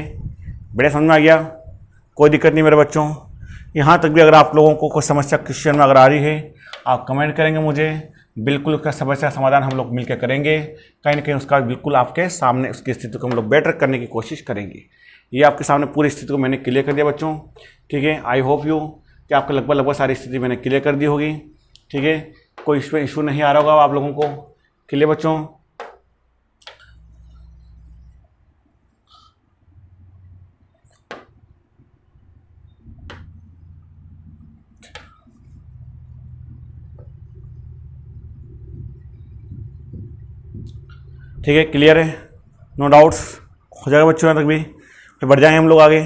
[SPEAKER 1] बड़े समझ में आ गया, कोई दिक्कत नहीं मेरे बच्चों। यहाँ तक भी अगर आप लोगों को कोई समस्या क्वेश्चन में अगर आ रही है, आप कमेंट करेंगे मुझे, बिल्कुल उसका समस्या समाधान हम लोग मिलकर करेंगे। कहीं ना कहीं उसका बिल्कुल आपके सामने उसकी स्थिति को हम लोग बेटर करने की कोशिश करेंगे। ये आपके सामने पूरी स्थिति को मैंने क्लियर कर दिया बच्चों, ठीक है। आई होप यू कि आपको लगभग सारी स्थिति मैंने क्लियर कर दी होगी, ठीक है। कोई इसमें इशू नहीं आ रहा होगा आप लोगों को, क्लियर बच्चों। ठीक है, क्लियर है, नो डाउट्स, हो जाएगा बच्चों यहाँ तक भी। फिर बढ़ जाएंगे हम लोग आगे,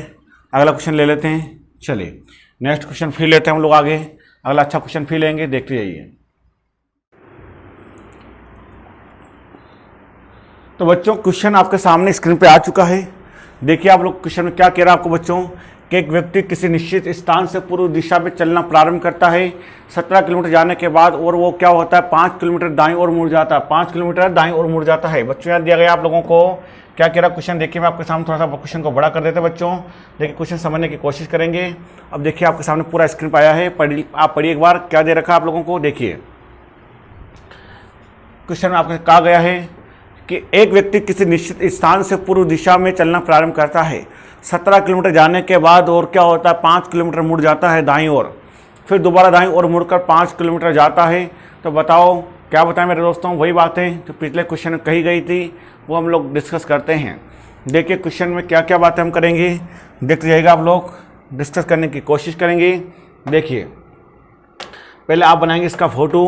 [SPEAKER 1] अगला क्वेश्चन ले लेते हैं। चलिए नेक्स्ट क्वेश्चन फिर लेते हैं हम लोग आगे, अगला अच्छा क्वेश्चन फिर लेंगे, देखते जाइए। तो बच्चों क्वेश्चन आपके सामने स्क्रीन पे आ चुका है। देखिए आप लोग क्वेश्चन में क्या कह रहा है आपको बच्चों, कि एक व्यक्ति किसी निश्चित स्थान से पूर्व दिशा में चलना प्रारंभ करता है 17 किलोमीटर जाने के बाद, और वो क्या होता है 5 किलोमीटर दाईं ओर मुड़ जाता है, 5 किलोमीटर दाईं ओर मुड़ जाता है। बच्चों याद दिया गया आप लोगों को, क्या कह रहा क्वेश्चन, देखिए मैं आपके सामने थोड़ा सा क्वेश्चन को बड़ा कर देते हैं बच्चों, देखिए क्वेश्चन समझने की कोशिश करेंगे। अब देखिए आपके सामने पूरा स्क्रीन पर आया है, आप पढ़िए एक बार क्या दे रखा है आप लोगों को। देखिए क्वेश्चन में आपको कहा गया है कि एक व्यक्ति किसी निश्चित स्थान से पूर्व दिशा में चलना प्रारंभ करता है 17 किलोमीटर जाने के बाद, और क्या होता है 5 किलोमीटर मुड़ जाता है दाईं ओर, फिर दोबारा दाईं ओर मुड़कर 5 किलोमीटर जाता है। तो बताओ क्या बताएं मेरे दोस्तों, वही बातें जो पिछले क्वेश्चन में कही गई थी वो हम लोग डिस्कस करते हैं। देखिए क्वेश्चन में क्या क्या बातें हम करेंगे, देखते जाइएगा आप लोग, डिस्कस करने की कोशिश करेंगे। देखिए पहले आप बनाएंगे इसका फोटो,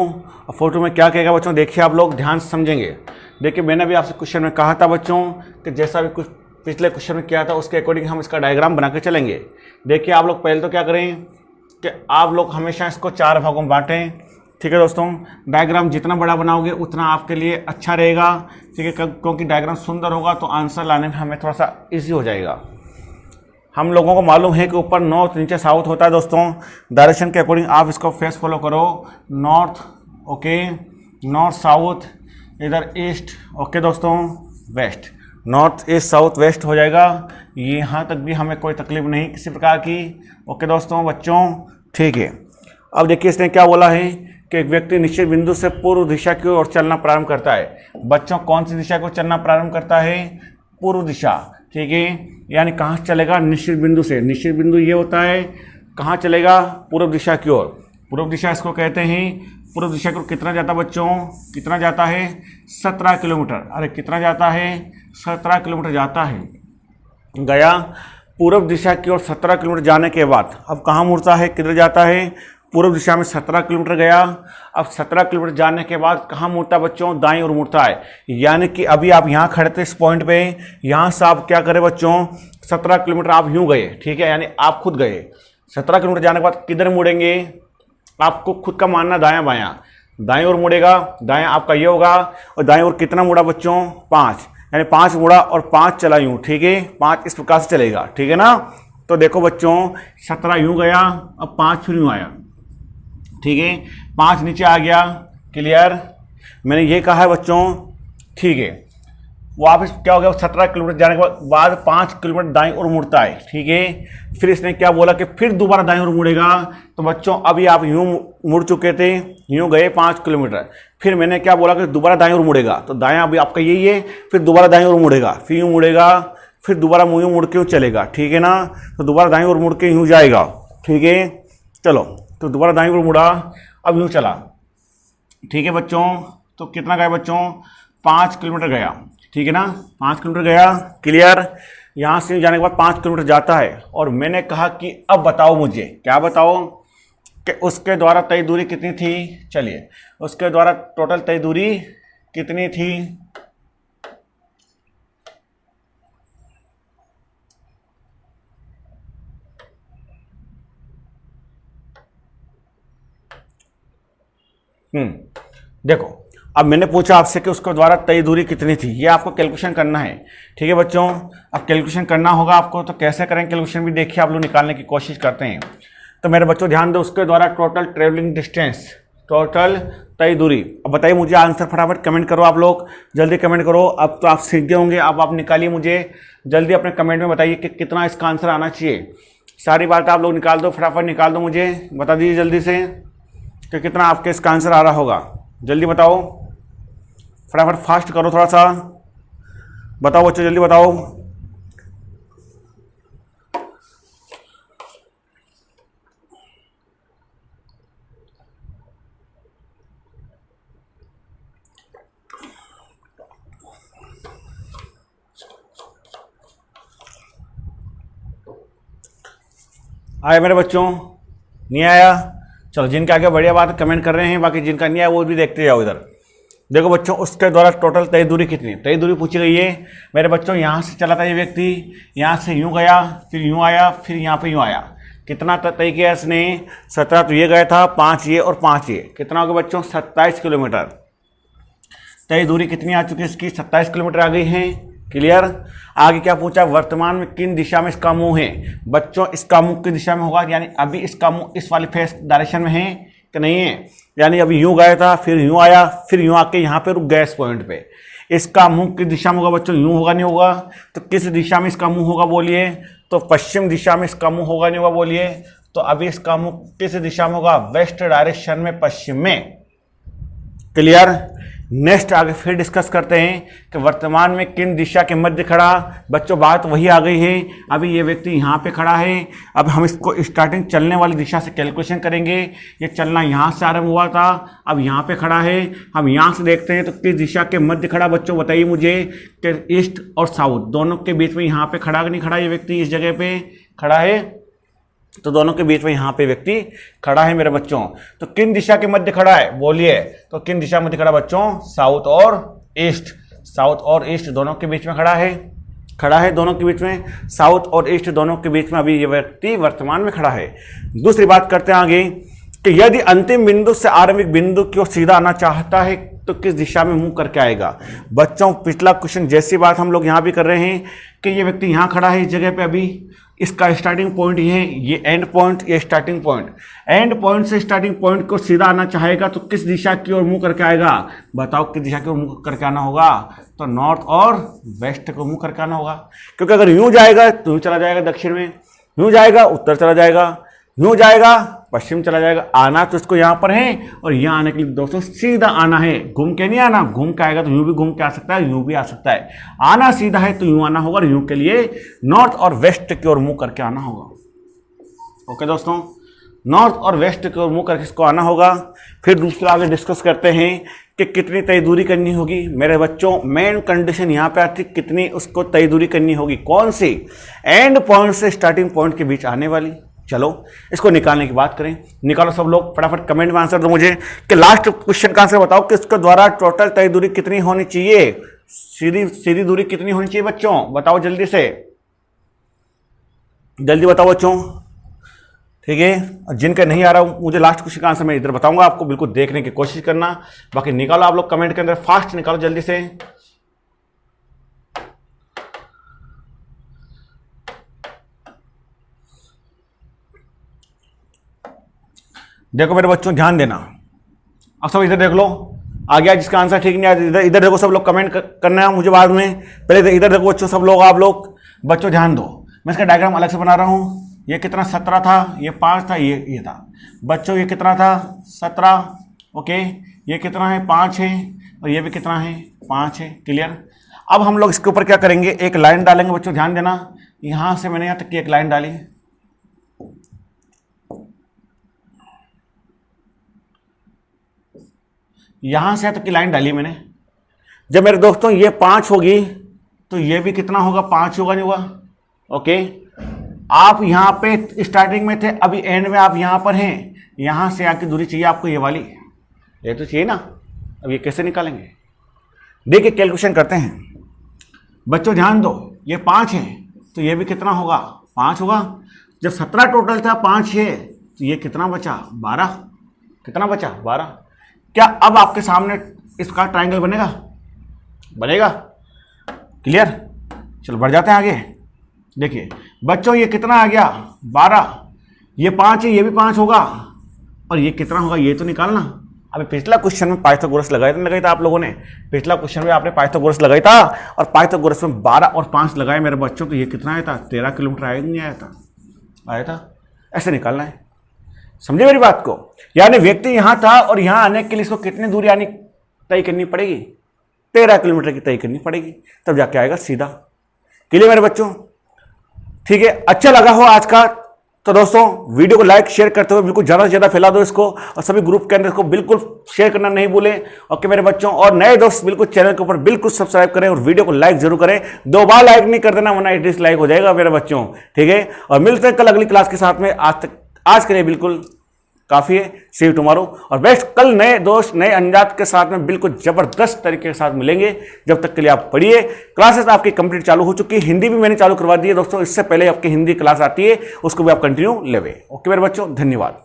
[SPEAKER 1] और फोटो में क्या कहेगा बच्चों, देखिए आप लोग ध्यान से समझेंगे। देखिए मैंने भी आपसे क्वेश्चन में कहा था बच्चों कि जैसा भी कुछ पिछले क्वेश्चन में किया था उसके अकॉर्डिंग हम इसका डायग्राम बना के चलेंगे। देखिए आप लोग पहले तो क्या करें कि आप लोग हमेशा इसको 4 भागों में बांटें, ठीक है दोस्तों। डायग्राम जितना बड़ा बनाओगे उतना आपके लिए अच्छा रहेगा, ठीक है, क्योंकि डायग्राम सुंदर होगा तो आंसर लाने में हमें थोड़ा सा ईजी हो जाएगा। हम लोगों को मालूम है कि ऊपर नॉर्थ नीचे साउथ होता है दोस्तों, डायरेक्शन के अकॉर्डिंग आप इसको फेस फॉलो करो, नॉर्थ, ओके, नॉर्थ साउथ, इधर ईस्ट, ओके दोस्तों, west, north east south west हो जाएगा। यहाँ तक भी हमें कोई तकलीफ नहीं किसी प्रकार की, ओके दोस्तों बच्चों, ठीक है। अब देखिए इसने क्या बोला है कि एक व्यक्ति निश्चित बिंदु से पूर्व दिशा की ओर चलना प्रारंभ करता है। बच्चों कौन सी दिशा को चलना प्रारंभ करता है, पूर्व दिशा, ठीक है। यानी कहाँ से चलेगा, निश्चित बिंदु से। निश्चित बिंदु ये होता है कहाँ चलेगा, पूर्व दिशा की ओर। पूर्व दिशा इसको कहते हैं। पूर्व दिशा की ओर कितना जाता है बच्चों, कितना जाता है 17 किलोमीटर। अरे कितना जाता है 17 किलोमीटर जाता है, गया पूर्व दिशा की ओर 17 किलोमीटर जाने के बाद अब कहाँ मुड़ता है, किधर जाता है, पूर्व दिशा में 17 किलोमीटर गया। अब 17 किलोमीटर जाने के बाद कहाँ मुड़ता है बच्चों, दाईं ओर मुड़ता है। यानी कि अभी आप यहाँ खड़े थे इस पॉइंट पे, यहाँ से आप क्या करें बच्चों 17 किलोमीटर आप यूँ गए, ठीक है, यानी आप खुद गए। 17 किलोमीटर जाने के बाद किधर मुड़ेंगे, आपको खुद का मानना दायां बायां, दाएं ओर मुड़ेगा, दायां आपका ये होगा। और दाएं ओर कितना मुड़ा बच्चों 5, यानी 5 मुड़ा और 5 चला यूँ, ठीक है, 5 इस प्रकार से चलेगा, ठीक है ना। तो देखो बच्चों 17 यूँ गया, अब 5 फिर यूँ आया, ठीक है, 5 नीचे आ गया, क्लियर। मैंने ये कहा है बच्चों, ठीक है। वापस क्या हो गया 17 किलोमीटर जाने के बाद 5 किलोमीटर दाईं ओर मुड़ता है, ठीक है। फिर इसने क्या बोला कि फिर दोबारा दाईं ओर मुड़ेगा। तो बच्चों अभी आप यूँ मुड़ चुके थे, यूँ गए 5 किलोमीटर, फिर मैंने क्या बोला कि दोबारा दाईं ओर मुड़ेगा। तो दायां अभी आपका यही है, फिर दोबारा दाईं ओर मुड़ेगा, फिर यूँ मुड़ेगा, फिर दोबारा यूँ मुड़ के चलेगा, ठीक है ना। तो दोबारा दाईं ओर मुड़ के यूँ जाएगा, ठीक है। चलो तो दोबारा दाईं ओर मुड़ा, अब यूँ चला, ठीक है बच्चों। तो कितना गया बच्चों 5 किलोमीटर गया, ठीक है ना, 5 किलोमीटर गया, क्लियर। यहाँ से जाने के बाद 5 किलोमीटर जाता है। और मैंने कहा कि अब बताओ मुझे, क्या बताओ कि उसके द्वारा तय दूरी कितनी थी। चलिए, उसके द्वारा टोटल तय दूरी कितनी थी। देखो, अब मैंने पूछा आपसे कि उसके द्वारा तय दूरी कितनी थी, ये आपको कैलकुलेशन करना है। ठीक है बच्चों, अब कैलकुलेशन करना होगा आपको, तो कैसे करें कैलकुलेशन भी देखिए, आप लोग निकालने की कोशिश करते हैं। तो मेरे बच्चों ध्यान दो, उसके द्वारा टोटल ट्रेवलिंग डिस्टेंस, टोटल तय दूरी। अब बताइए मुझे आंसर, फटाफट कमेंट करो आप लोग, जल्दी कमेंट करो। अब तो आप सीख गए होंगे, अब आप निकालिए, मुझे जल्दी अपने कमेंट में बताइए कि कितना इसका आंसर आना चाहिए। सारी बात आप लोग निकाल दो, फटाफट निकाल दो, मुझे बता दीजिए जल्दी से कि कितना आपके इसका आंसर आ रहा होगा। जल्दी बताओ, फटाफट फास्ट करो थोड़ा सा, बताओ बच्चों जल्दी बताओ। आया मेरे बच्चों, नहीं आया? चलो, जिनके आगे बढ़िया बात कमेंट कर रहे हैं, बाकी जिनका नहीं आया वो भी देखते जाओ इधर। देखो बच्चों, उसके द्वारा टोटल तय दूरी कितनी, तय दूरी पूछी गई है मेरे बच्चों। यहाँ से चला था ये व्यक्ति, यहाँ से यूँ गया, फिर यूँ आया, फिर यहाँ पे यूँ आया। कितना तय किया इसने? 17, तो ये गया था 5 ये और 5 ये, कितना हो गया बच्चों? 27 किलोमीटर। तय दूरी कितनी आ चुकी है इसकी? 27 किलोमीटर आ गई है। क्लियर? आगे क्या पूछा? वर्तमान में किन दिशा में इसका मुंह है। बच्चों, इसका मुंह किस दिशा में होगा, यानी अभी इसका मुंह इस वाली फेस डायरेक्शन में है कि नहीं है? यानी अभी यूं गया था, फिर यूं आया, फिर यूं आके यहाँ पे रुक गया इस पॉइंट पे। इसका मुंह किस दिशा में होगा बच्चों? यूं होगा नहीं होगा? तो किस दिशा में इसका मुंह होगा बोलिए? तो पश्चिम दिशा में इसका मुंह होगा नहीं होगा बोलिए? तो अभी इसका मुंह किस दिशा में होगा? वेस्ट डायरेक्शन में, पश्चिम में। क्लियर? नेक्स्ट आगे फिर डिस्कस करते हैं कि वर्तमान में किन दिशा के मध्य खड़ा। बच्चों, बात वही आ गई है, अभी ये व्यक्ति यहाँ पे खड़ा है। अब हम इसको स्टार्टिंग चलने वाली दिशा से कैलकुलेशन करेंगे। ये चलना यहाँ से आरंभ हुआ था, अब यहाँ पे खड़ा है। हम यहाँ से देखते हैं तो किस दिशा के मध्य खड़ा बच्चों, बताइए मुझे कि ईस्ट और साउथ दोनों के बीच में यहाँ पे खड़ा कि नहीं खड़ा? ये व्यक्ति इस जगह पे खड़ा है, तो दोनों के बीच में यहाँ पे व्यक्ति खड़ा है मेरे बच्चों। तो किन दिशा के मध्य खड़ा है बोलिए? तो किन दिशा मध्य खड़ा बच्चों? साउथ और ईस्ट। साउथ और ईस्ट दोनों के बीच में खड़ा है, खड़ा है दोनों के बीच में, साउथ और ईस्ट दोनों के बीच में अभी ये व्यक्ति वर्तमान में खड़ा है। दूसरी बात करते हैं आगे कि यदि अंतिम बिंदु से आरंभिक बिंदु की ओर सीधा आना चाहता है तो किस दिशा में मुंह करके आएगा। बच्चों, पिछला क्वेश्चन जैसी बात हम लोग यहाँ भी कर रहे हैं कि ये व्यक्ति यहाँ खड़ा है इस जगह पे, अभी इसका स्टार्टिंग पॉइंट ये है, ये एंड पॉइंट, ये स्टार्टिंग पॉइंट। एंड पॉइंट से स्टार्टिंग पॉइंट को सीधा आना चाहेगा तो किस दिशा की ओर मुंह करके आएगा? बताओ किस दिशा की ओर मुंह करके आना होगा? तो नॉर्थ और वेस्ट को मुंह करके आना होगा, क्योंकि अगर यूं जाएगा तो यूं चला जाएगा दक्षिण में, यूं जाएगा उत्तर चला जाएगा, यूं जाएगा पश्चिम चला जाएगा। आना तो इसको यहाँ पर है, और यहाँ आने के लिए दोस्तों सीधा आना है, घूम के नहीं आना। घूम के आएगा तो यूं भी घूम के आ सकता है, यूं भी आ सकता है। आना सीधा है तो यूं आना होगा, और यूं के लिए नॉर्थ और वेस्ट की ओर मुंह करके आना होगा। ओके दोस्तों, नॉर्थ और वेस्ट की ओर मुंह करके इसको आना होगा। फिर दूसरा आगे डिस्कस करते हैं कि कितनी तय दूरी करनी होगी मेरे बच्चों। मेन कंडीशन यहाँ पे आती, कितनी उसको तय दूरी करनी होगी, कौन सी? एंड पॉइंट से स्टार्टिंग पॉइंट के बीच आने वाली। चलो इसको निकालने की बात करें, निकालो सब लोग, फटाफट कमेंट में आंसर दो मुझे कि लास्ट क्वेश्चन का आंसर बताओ कि इसके द्वारा टोटल तय दूरी कितनी होनी चाहिए, सीधी दूरी कितनी होनी चाहिए बच्चों, बताओ जल्दी से, जल्दी बताओ बच्चों। ठीक है, जिनका नहीं आ रहा मुझे लास्ट क्वेश्चन का आंसर मैं इधर बताऊंगा आपको, बिल्कुल देखने की कोशिश करना। बाकी निकालो आप लोग कमेंट के अंदर, फास्ट निकालो जल्दी से। देखो मेरे बच्चों ध्यान देना, अब सब इधर देख लो, आ गया जिसका आंसर ठीक नहीं आया इधर इधर देखो, सब लोग कमेंट करना है मुझे बाद में, पहले इधर देखो बच्चों, सब लोग आप लोग बच्चों ध्यान दो। मैं इसका डायग्राम अलग से बना रहा हूँ। ये कितना 17 था, ये 5 था, ये था बच्चों, ये कितना था 17। ओके, ये कितना है 5 है, और ये भी कितना है 5 है। क्लियर? अब हम लोग इसके ऊपर क्या करेंगे, एक लाइन डालेंगे बच्चों, ध्यान देना। यहाँ से मैंने यहाँ तक की एक लाइन डाली, यहां से तक की लाइन डाली मैंने। जब मेरे दोस्तों ये 5 होगी तो ये भी कितना होगा, 5 होगा नहीं होगा? ओके, आप यहाँ पे स्टार्टिंग में थे, अभी एंड में आप यहाँ पर हैं, यहाँ से आके दूरी चाहिए आपको ये वाली, ये तो चाहिए ना। अब ये कैसे निकालेंगे? देखिए कैलकुलेशन करते हैं बच्चों, ध्यान दो, ये 5 है तो ये भी कितना होगा? 5 होगा। जब 17 टोटल था, 5 है तो ये कितना बचा? 12। कितना बचा? 12। क्या अब आपके सामने इसका ट्रायंगल बनेगा? बनेगा। क्लियर? चलो बढ़ जाते हैं आगे। देखिए बच्चों ये कितना आ गया? 12। ये 5 है, ये भी 5 होगा, और ये कितना होगा ये तो निकालना। अभी पिछला क्वेश्चन में पाइथागोरस लगाया था आप लोगों ने, पिछला क्वेश्चन में आपने पाइथागोरस लगाया था, और पाइथागोरस में 12 और 5 लगाए मेरे बच्चों, तो ये कितना आया था? 13 किलोमीटर आया नहीं आया था? आया था। ऐसे निकालना है, समझे मेरी बात को? यानी व्यक्ति यहां था और यहां आने के लिए इसको कितनी दूरी यानी तय करनी पड़ेगी? 13 किलोमीटर की तय करनी पड़ेगी, तब जाके आएगा सीधा। क्लियर मेरे बच्चों? ठीक है, अच्छा लगा हो आज का तो दोस्तों वीडियो को लाइक शेयर करते हुए बिल्कुल ज़्यादा से ज़्यादा फैला दो इसको, और सभी ग्रुप के अंदर इसको बिल्कुल शेयर करना नहीं भूलें। ओके मेरे बच्चों, और नए दोस्त बिल्कुल चैनल के ऊपर बिल्कुल सब्सक्राइब करें और वीडियो को लाइक जरूर करें। 2 बार लाइक नहीं कर देना वरना डिसलाइक हो जाएगा मेरे बच्चों, ठीक है। और मिलते हैं कल अगली क्लास के साथ में। आज के लिए बिल्कुल काफ़ी है। सी यू टुमारो। और बेस्ट, कल नए दोस्त नए अंदाज के साथ में बिल्कुल ज़बरदस्त तरीके के साथ मिलेंगे। जब तक के लिए आप पढ़िए। क्लासेस आपकी कंप्लीट चालू हो चुकी है, हिंदी भी मैंने चालू करवा दी है दोस्तों, इससे पहले आपकी हिंदी क्लास आती है, उसको भी आप कंटिन्यू लेवे। ओके मेरे बच्चों, धन्यवाद।